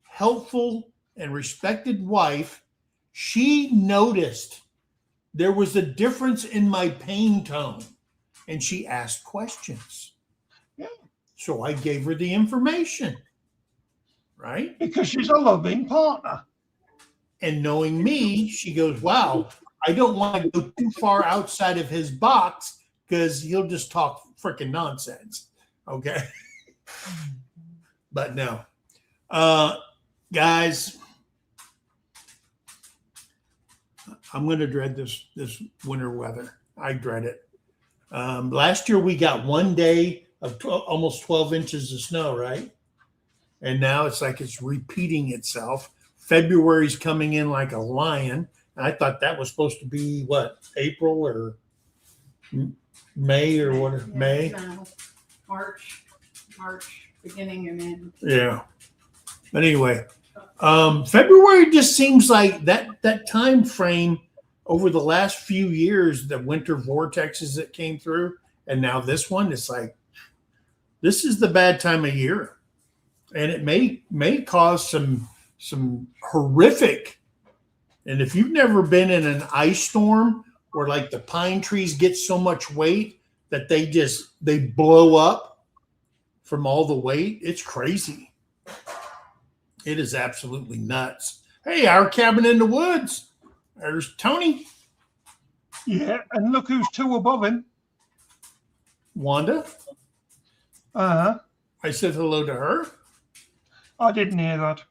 A: helpful, and respected wife, she noticed there was a difference in my pain tone. And she asked questions.
B: Yeah.
A: So I gave her the information. Right?
B: Because she's a loving partner.
A: And knowing me, she goes, wow, I don't want to go too far outside of his box because he'll just talk freaking nonsense. Okay. But no. Guys, I'm going to dread this winter weather. I dread it. Last year we got one day of almost 12 inches of snow, right? And now it's like it's repeating itself. February's coming in like a lion. I thought that was supposed to be what, April or May or what?
C: Yeah,
A: May?
C: no. March, beginning and end.
A: Yeah. But anyway, February just seems like that time frame over the last few years, the winter vortexes that came through, and now this one, it's like this is the bad time of year, and it may cause some horrific. And if you've never been in an ice storm where like the pine trees get so much weight that they blow up from all the weight, it's crazy. It is absolutely nuts. Hey, our cabin in the woods. There's Tony.
B: Yeah, and look who's 2 above him.
A: Wanda.
B: Uh-huh.
A: I said hello to her.
B: I didn't hear that.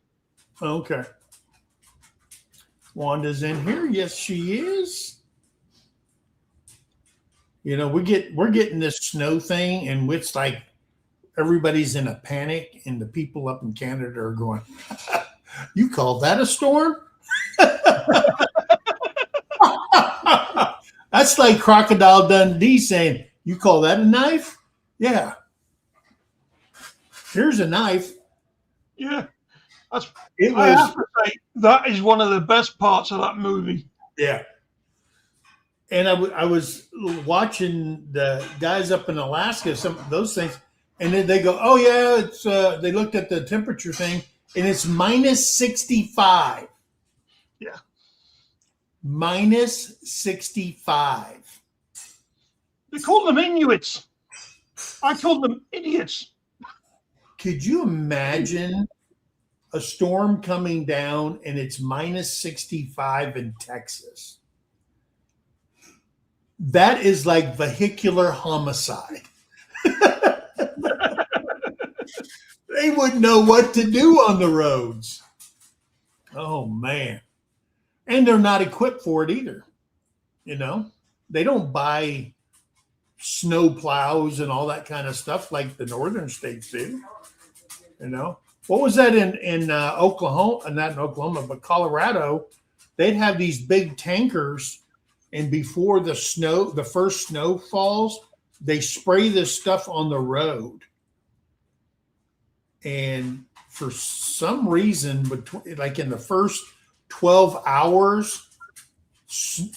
A: Okay. Wanda's in here. Yes, she is. You know, we're getting this snow thing, and it's like everybody's in a panic, and the people up in Canada are going, "You call that a storm?" That's like Crocodile Dundee saying, "You call that a knife?" Yeah. Here's a knife.
B: Yeah. I
A: was
B: have to say, that is one of the best parts of that movie.
A: Yeah. And I was watching the guys up in Alaska, some of those things, and then they go, "Oh yeah, it's." They looked at the temperature thing, and it's minus 65.
B: Yeah.
A: Minus 65.
B: They call them Inuits. I call them idiots.
A: Could you imagine a storm coming down and it's minus 65 in Texas? That is like vehicular homicide. They wouldn't know what to do on the roads. Oh, man. And they're not equipped for it either. You know, they don't buy snow plows and all that kind of stuff like the northern states do. You know, what was that in Oklahoma? Not in Oklahoma, but Colorado. They'd have these big tankers, and before the first snow falls, they spray this stuff on the road. And for some reason, like in the first 12 hours,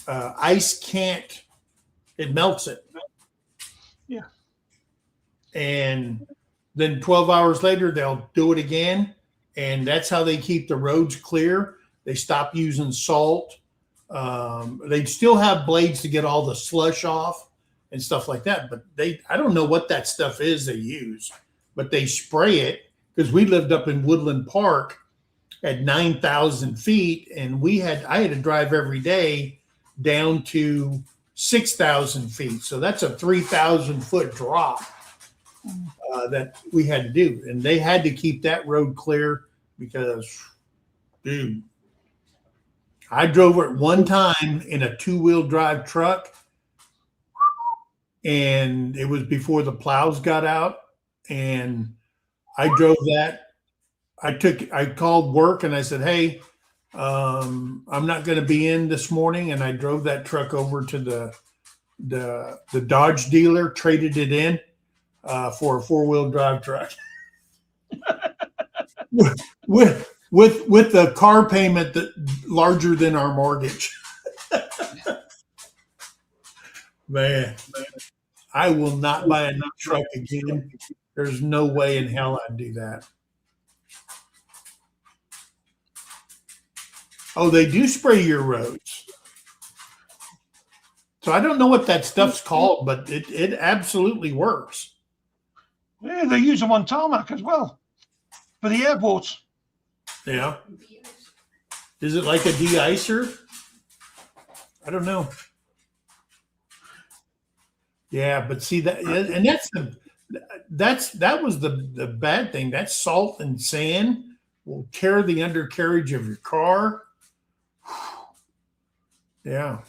A: ice can't, it melts it.
B: Yeah.
A: And then 12 hours later, they'll do it again. And that's how they keep the roads clear. They stop using salt. They still have blades to get all the slush off and stuff like that. But I don't know what that stuff is they use, but they spray it, because we lived up in Woodland Park at 9,000 feet, and I had to drive every day down to 6,000 feet. So that's a 3,000 foot drop that we had to do. And they had to keep that road clear because, dude, I drove it one time in a 2-wheel drive truck, and it was before the plows got out, and I drove that. I called work and I said, "Hey, I'm not going to be in this morning." And I drove that truck over to the Dodge dealer, traded it in for a 4-wheel drive truck with the car payment larger than our mortgage. Man, I will not buy a new truck again. There's no way in hell I'd do that. Oh, they do spray your roads. So I don't know what that stuff's called, but it absolutely works.
B: Yeah, they use them on tarmac as well for the airports.
A: Yeah. Is it like a de-icer? I don't know. Yeah, but see that, and that was the bad thing. That salt and sand will tear the undercarriage of your car. Yeah.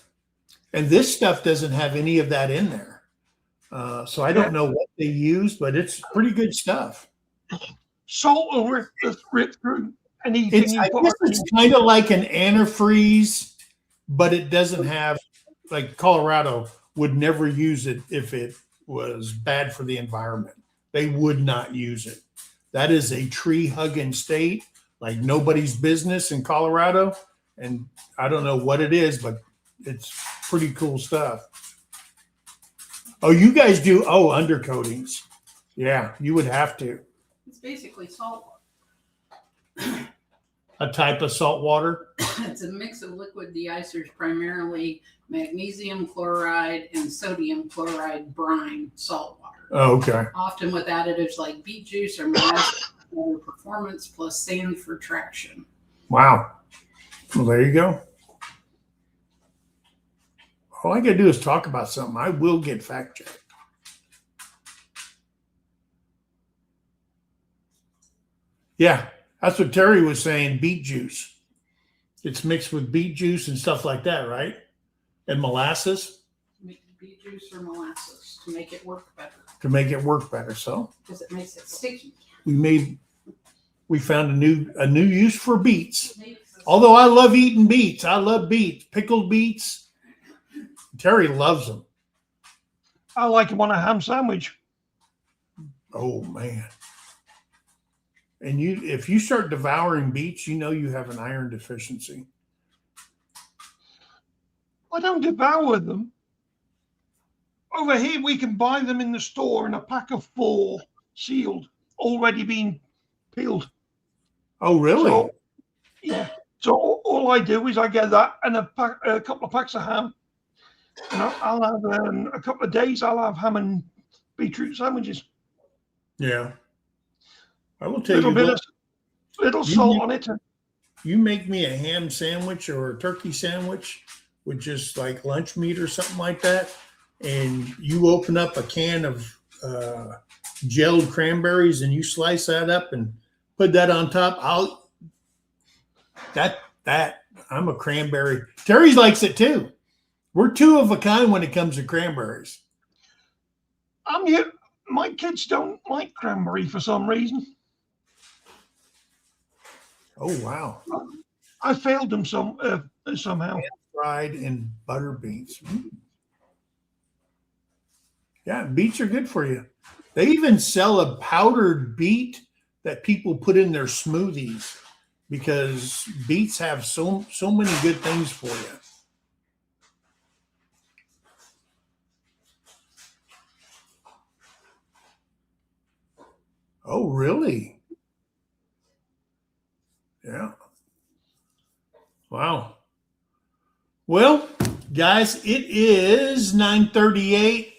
A: And this stuff doesn't have any of that in there. So I don't know what they use, but it's pretty good stuff.
B: Salt will rip through anything
A: I guess it's kind of like an antifreeze, but it doesn't have, like Colorado would never use it if it was bad for the environment. They would not use it. That is a tree hugging state, like nobody's business in Colorado. And I don't know what it is, but it's pretty cool stuff. Oh, you guys do undercoatings. Yeah, you would have to.
C: It's basically salt water.
A: A type of salt water.
C: It's a mix of liquid deicers, primarily magnesium chloride and sodium chloride brine salt water.
A: Oh, okay.
C: Often with additives like beet juice or molasses for performance plus sand for traction.
A: Wow. Well, there you go. All I got to do is talk about something. I will get fact checked. Yeah, that's what Terry was saying. Beet juice. It's mixed with beet juice and stuff like that, right? And molasses.
C: Make beet juice or molasses to make it work better.
A: To make it work better. So
C: Because it makes it sticky.
A: we found a new use for beets. Although I love eating beets. I love beets. Pickled beets. Terry loves them.
B: I like them on a ham sandwich.
A: Oh man. And if you start devouring beets, you know you have an iron deficiency.
B: I don't devour them. Over here, we can buy them in the store in a pack of 4, sealed, already been peeled.
A: Oh, really?
B: So, yeah. So all I do is I get that and a couple of packs of ham. And I'll have a couple of days. I'll have ham and beetroot sandwiches.
A: Yeah. I will tell you
B: Little salt on it.
A: You make me a ham sandwich or a turkey sandwich with just like lunch meat or something like that, and you open up a can of gelled cranberries and you slice that up and put that on top. I'm a cranberry. Terry likes it too. We're two of a kind when it comes to cranberries.
B: My kids don't like cranberry for some reason.
A: Oh wow!
B: I failed them somehow.
A: Fried in butter beets. Yeah, beets are good for you. They even sell a powdered beet that people put in their smoothies because beets have so many good things for you. Oh, really? Yeah. Wow. Well, guys, it is 9:38.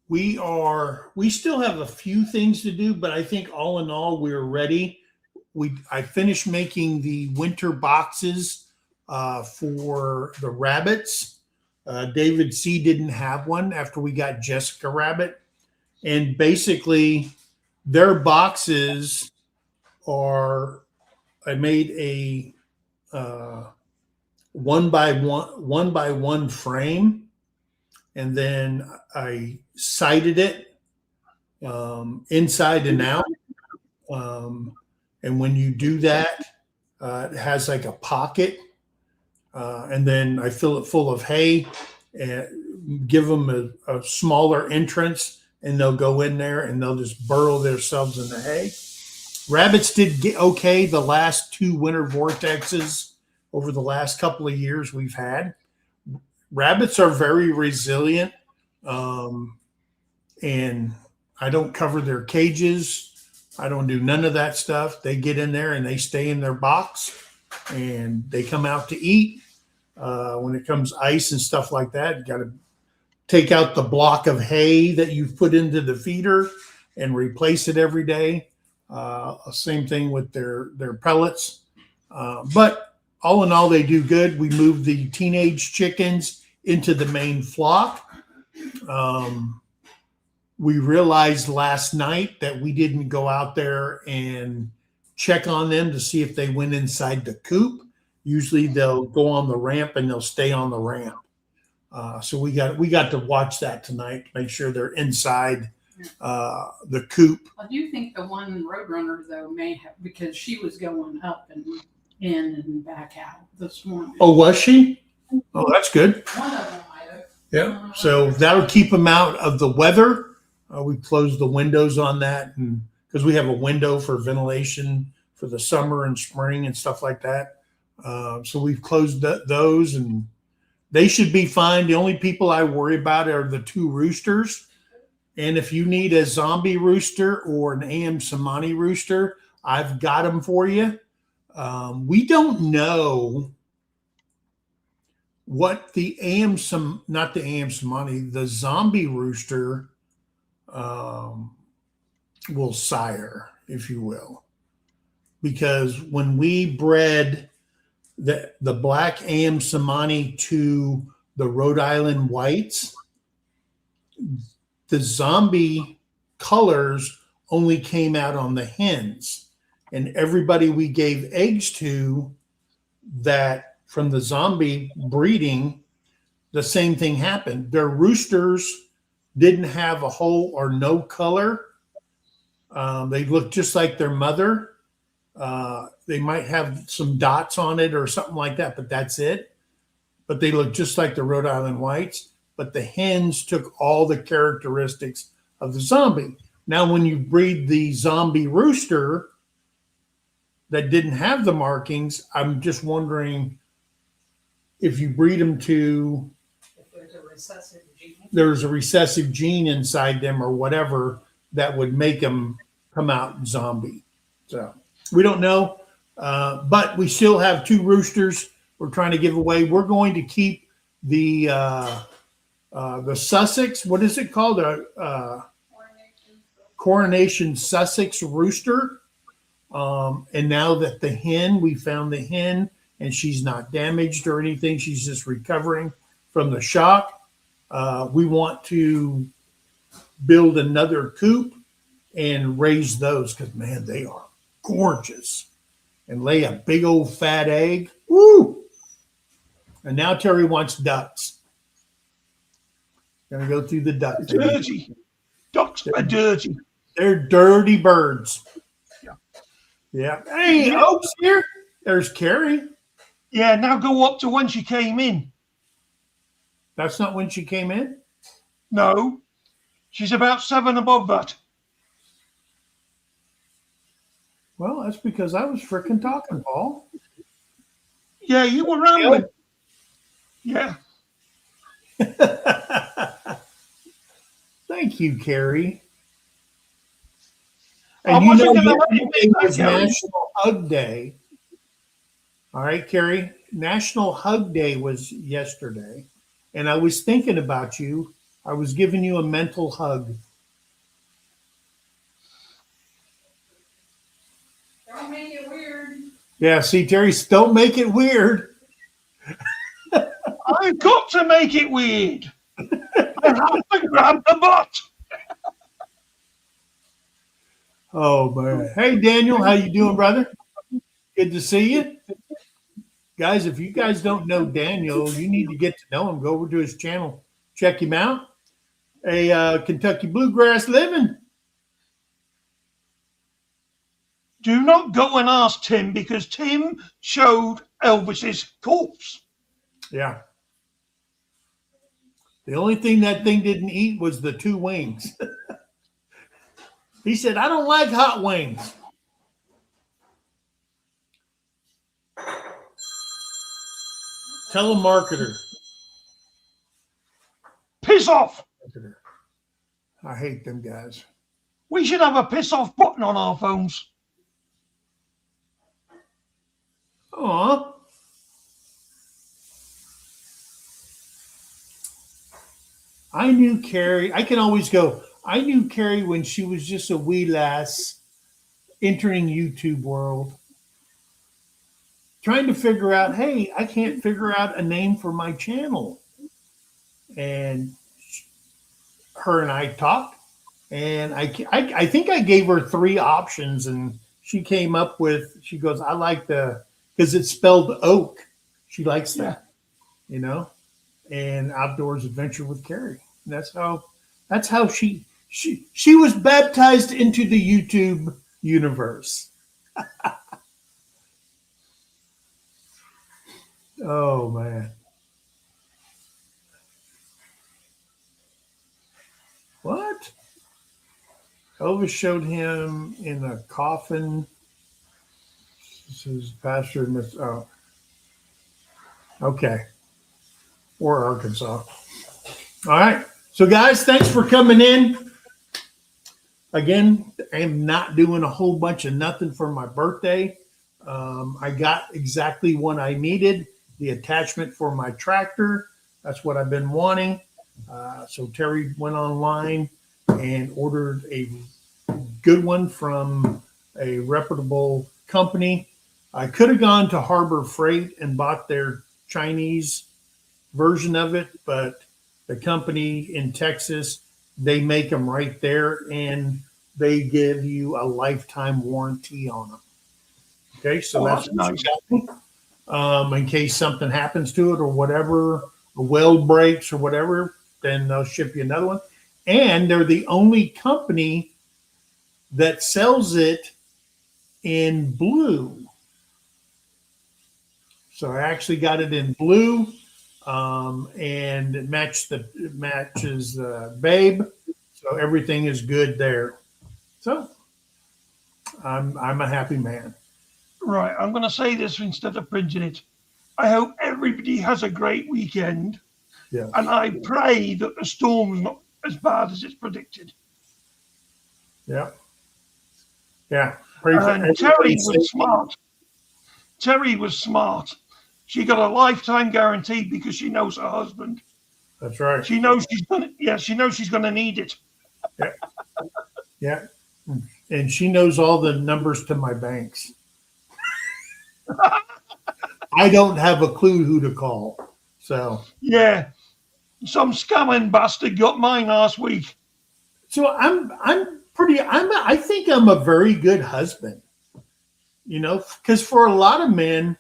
A: We still have a few things to do, but I think all in all, we're ready. I finished making the winter boxes for the rabbits. David C didn't have one after we got Jessica Rabbit. And basically their boxes I made a one by one frame, and then I sided it inside and out. And when you do that, it has like a pocket, and then I fill it full of hay and give them a smaller entrance, and they'll go in there and they'll just burrow themselves in the hay. Rabbits did get okay the last 2 winter vortexes over the last couple of years we've had. Rabbits are very resilient, and I don't cover their cages. I don't do none of that stuff. They get in there and they stay in their box, and they come out to eat. When it comes ice and stuff like that, you got to take out the block of hay that you've put into the feeder and replace it every day. Same thing with their pellets. But all in all, they do good. We moved the teenage chickens into the main flock. We realized last night that we didn't go out there and check on them to see if they went inside the coop. Usually they'll go on the ramp and they'll stay on the ramp. So we got to watch that tonight to make sure they're inside the coop.
C: I do think the one Roadrunner though may have, because she was going up and in and back out this morning.
A: Oh, was she? Oh, that's good.
C: One of them might have.
A: Yeah. So that'll keep them out of the weather. We closed the windows on that, and because we have a window for ventilation for the summer and spring and stuff like that. So we've closed those, and they should be fine. The only people I worry about are the 2 roosters. And if you need a zombie rooster or an AM Samani rooster, I've got them for you. We don't know what the not the AM Samani, the zombie rooster will sire, if you will. Because when we bred the black AM Samani to the Rhode Island whites, the zombie colors only came out on the hens. And everybody we gave eggs to that from the zombie breeding, the same thing happened. Their roosters didn't have a whole or no color. They looked just like their mother. They might have some dots on it or something like that, but that's it. But they look just like the Rhode Island whites. But the hens took all the characteristics of the zombie. Now, when you breed the zombie rooster that didn't have the markings, I'm just wondering if you breed them to,
C: If there's a recessive gene.
A: there's a recessive gene inside them or whatever that would make them come out zombie. So we don't know, but we still have 2 roosters we're trying to give away. We're going to keep the Sussex, what is it called? Coronation Sussex rooster. And now that we found the hen and she's not damaged or anything, she's just recovering from the shock. We want to build another coop and raise those because, man, they are gorgeous and lay a big old fat egg. Woo! And now Terry wants ducks. Gonna go through the duck thing.
B: Dirty. Ducks are dirty.
A: They're dirty birds.
B: Yeah.
A: Yeah. Hey, Oak's here. There's Carrie.
B: Yeah, now go up to when she came in.
A: That's not when she came in?
B: No, she's about 7 above that.
A: Well, that's because I was freaking talking, Paul.
B: Yeah, you were rambling. Yeah.
A: Thank you, Carrie.
B: I
A: And you
B: wasn't
A: know,
B: gonna let you
A: yesterday
B: miss that,
A: was
B: Carrie.
A: National Hug Day. All right, Carrie. National Hug Day was yesterday. And I was thinking about you. I was giving you a mental hug.
C: Don't make it weird.
A: Yeah, see, Terry, don't make it weird.
B: I've got to make it weird. I have to grab the butt.
A: Oh, man. Hey, Daniel, how you doing, brother? Good to see you. Guys, if you guys don't know Daniel, you need to get to know him. Go over to his channel. Check him out. A Kentucky Bluegrass living.
B: Do not go and ask Tim because Tim showed Elvis's corpse.
A: Yeah. The only thing that thing didn't eat was the 2 wings. He said, I don't like hot wings. Telemarketer.
B: Piss off.
A: I hate them guys.
B: We should have a piss off button on our phones.
A: Aw. I knew Carrie. I can always go, I knew Carrie when she was just a wee lass entering YouTube world. Trying to figure out, hey, I can't figure out a name for my channel. And her and I talked. And I think I gave her 3 options. And she came up with, she goes, I like because it's spelled oak. She likes that, you know, and Outdoors Adventure with Carrie. And that's how she was baptized into the YouTube universe. Oh man. What? Elvis showed him in a coffin. This is Pastor Miss. Oh, okay. Or Arkansas. All right. So, guys, thanks for coming in. again, I'm not doing a whole bunch of nothing for my birthday. I got exactly what I needed, the attachment for my tractor. That's what I've been wanting. So Terrie went online and ordered a good one from a reputable company. I could have gone to Harbor Freight and bought their Chinese version of it, but the company in Texas, they make them right there and they give you a lifetime warranty on them. Okay, so that's
B: nice.
A: In case something happens to it or whatever, a weld breaks or whatever, then they'll ship you another one. And they're the only company that sells it in blue. So I actually got it in blue, and it matches the Babe. So everything is good there. So I'm a happy man.
B: Right, I'm going to say this instead of printing it. I hope everybody has a great weekend.
A: Yeah.
B: And I pray that the storm's not as bad as it's predicted.
A: Yeah. Yeah. Pray for
B: And Terrie was smart. Terrie was smart. She got a lifetime guarantee because she knows her husband.
A: That's right.
B: She knows she's gonna need it.
A: Yeah. Yeah. And she knows all the numbers to my banks. I don't have a clue who to call. So
B: yeah. Some scamming bastard got mine last week.
A: So I think I'm a very good husband, because for a lot of men,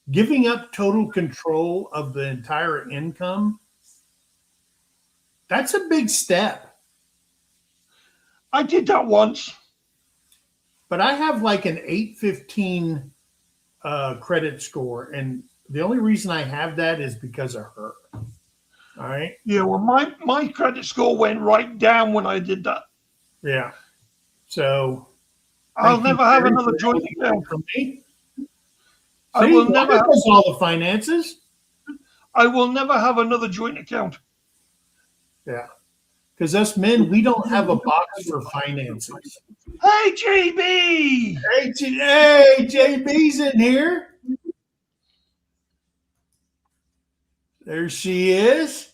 A: giving up total control of the entire income, that's a big step.
B: I did that once.
A: But I have like an 815 credit score. And the only reason I have that is because of her. All right.
B: Yeah, well, my credit score went right down when I did that.
A: Yeah. So
B: I'll never have another joint account.
A: For me.
B: I will never have
A: all the finances.
B: I will never have another joint account.
A: Yeah. Because us men, we don't have a box for finances.
B: Hey, JB!
A: Hey, JB's in here. There she is.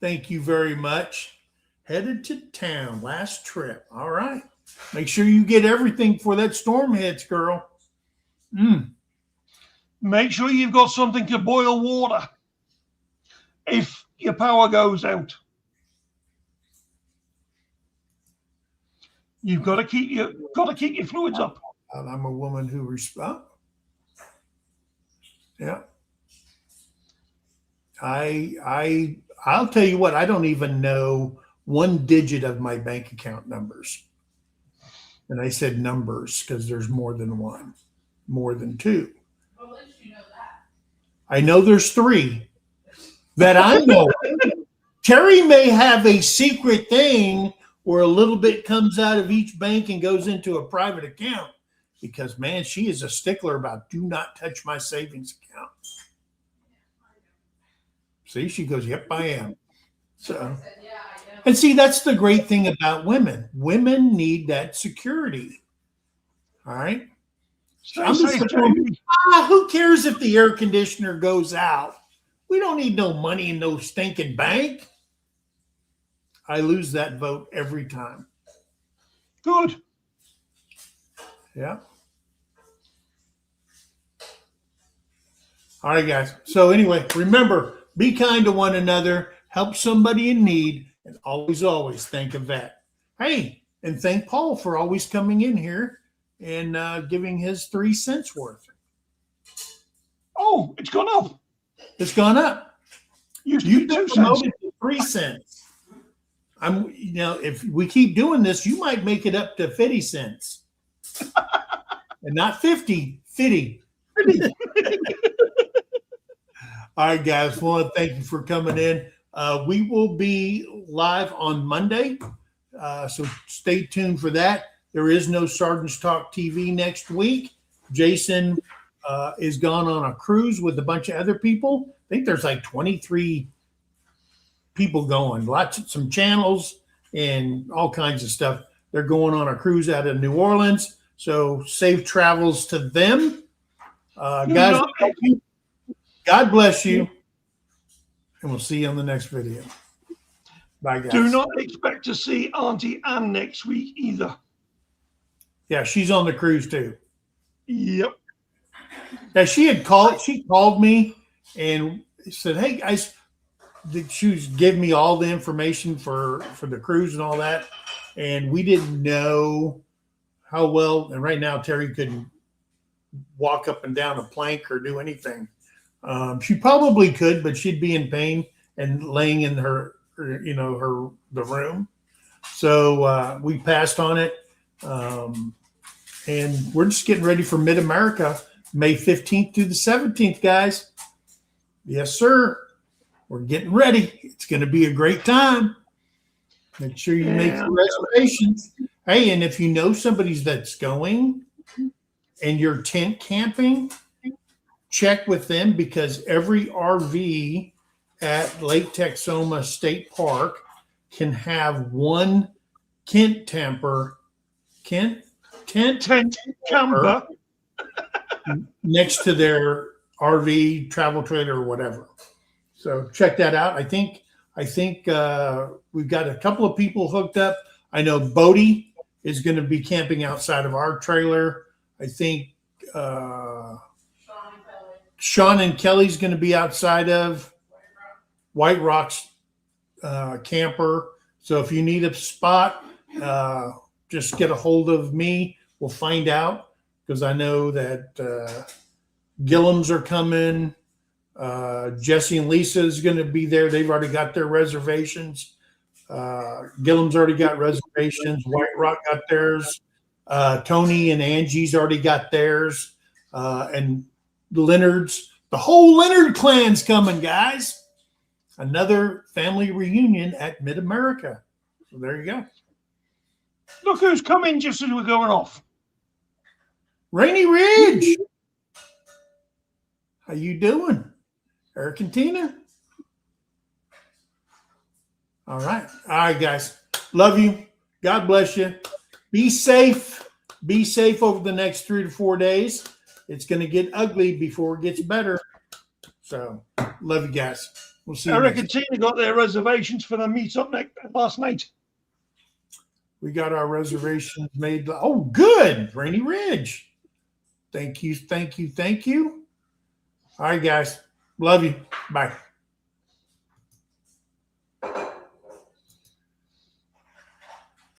A: Thank you very much. Headed to town, last trip. All right. Make sure you get everything before that storm hits, girl.
B: Make sure you've got something to boil water if your power goes out. You've got to keep your fluids up.
A: And I'm a woman who responds. Yeah. I'll tell you what, I don't even know one digit of my bank account numbers. And I said numbers because there's more than one, more than two.
C: Well, at least you know that.
A: I know there's three that I know. Terrie may have a secret thing where a little bit comes out of each bank and goes into a private account because, man, she is a stickler about do not touch my savings account. See, she goes, yep, I am. So, and see, that's the great thing about women. Women need that security. All right. Who cares if the air conditioner goes out? We don't need no money in no stinking bank. I lose that vote every time.
B: Good.
A: Yeah. All right, guys. So anyway, remember, be kind to one another, help somebody in need, and always, always thank a vet. Hey, and thank Paul for always coming in here and giving his 3 cents worth.
B: Oh, it's gone up.
A: It's gone up.
B: Used to
A: You
B: be 2 cents.
A: promoted to 3 cents. If we keep doing this, you might make it up to 50 cents. And not 50, 50. All right, guys. Well, thank you for coming in. We will be live on Monday. So stay tuned for that. There is no Sergeant's Talk TV next week. Jason is gone on a cruise with a bunch of other people. I think there's like 23 people going, some channels and all kinds of stuff. They're going on a cruise out of New Orleans. So safe travels to them. Guys, God bless you. And we'll see you on the next video. Bye, guys.
B: Do not expect to see Auntie Anne next week either.
A: Yeah, she's on the cruise too.
B: Yep.
A: Yeah, she called me and said, hey, guys, she was giving me all the information for the cruise and all that. And we didn't know how well, and right now Terrie couldn't walk up and down a plank or do anything. She probably could, but she'd be in pain and laying in the room. So we passed on it. And we're just getting ready for Mid-America, May 15th through the 17th, guys. Yes, sir. We're getting ready. It's going to be a great time. Make sure you make your reservations. Hey, and if you know somebody that's going and you're tent camping, check with them, because every RV at Lake Texoma State Park can have one tent camper next to their RV, travel trailer, or whatever. So check that out. I think we've got a couple of people hooked up. I know Bodie is going to be camping outside of our trailer. I think Sean and Kelly's going to be outside of White Rock's camper. So if you need a spot, just get a hold of me. We'll find out, because I know that Gillums are coming. Jesse and Lisa is going to be there. They've already got their reservations. Gillums already got reservations. White Rock got theirs. Tony and Angie's already got theirs. And Leonard's, the whole Leonard clan's coming, guys. Another family reunion at Mid-America. So there you go.
B: Look who's coming just as we're going off.
A: Rainy Ridge. How you doing? Eric and Tina? All right, guys. Love you. God bless you. Be safe. Be safe over the next 3 to 4 days. It's going to get ugly before it gets better. So, love you guys. We'll see you.
B: Eric and Tina got their reservations for the meet-up last night.
A: We got our reservations made. Oh, good. Rainy Ridge. Thank you. Thank you. Thank you. All right, guys. Love you. Bye.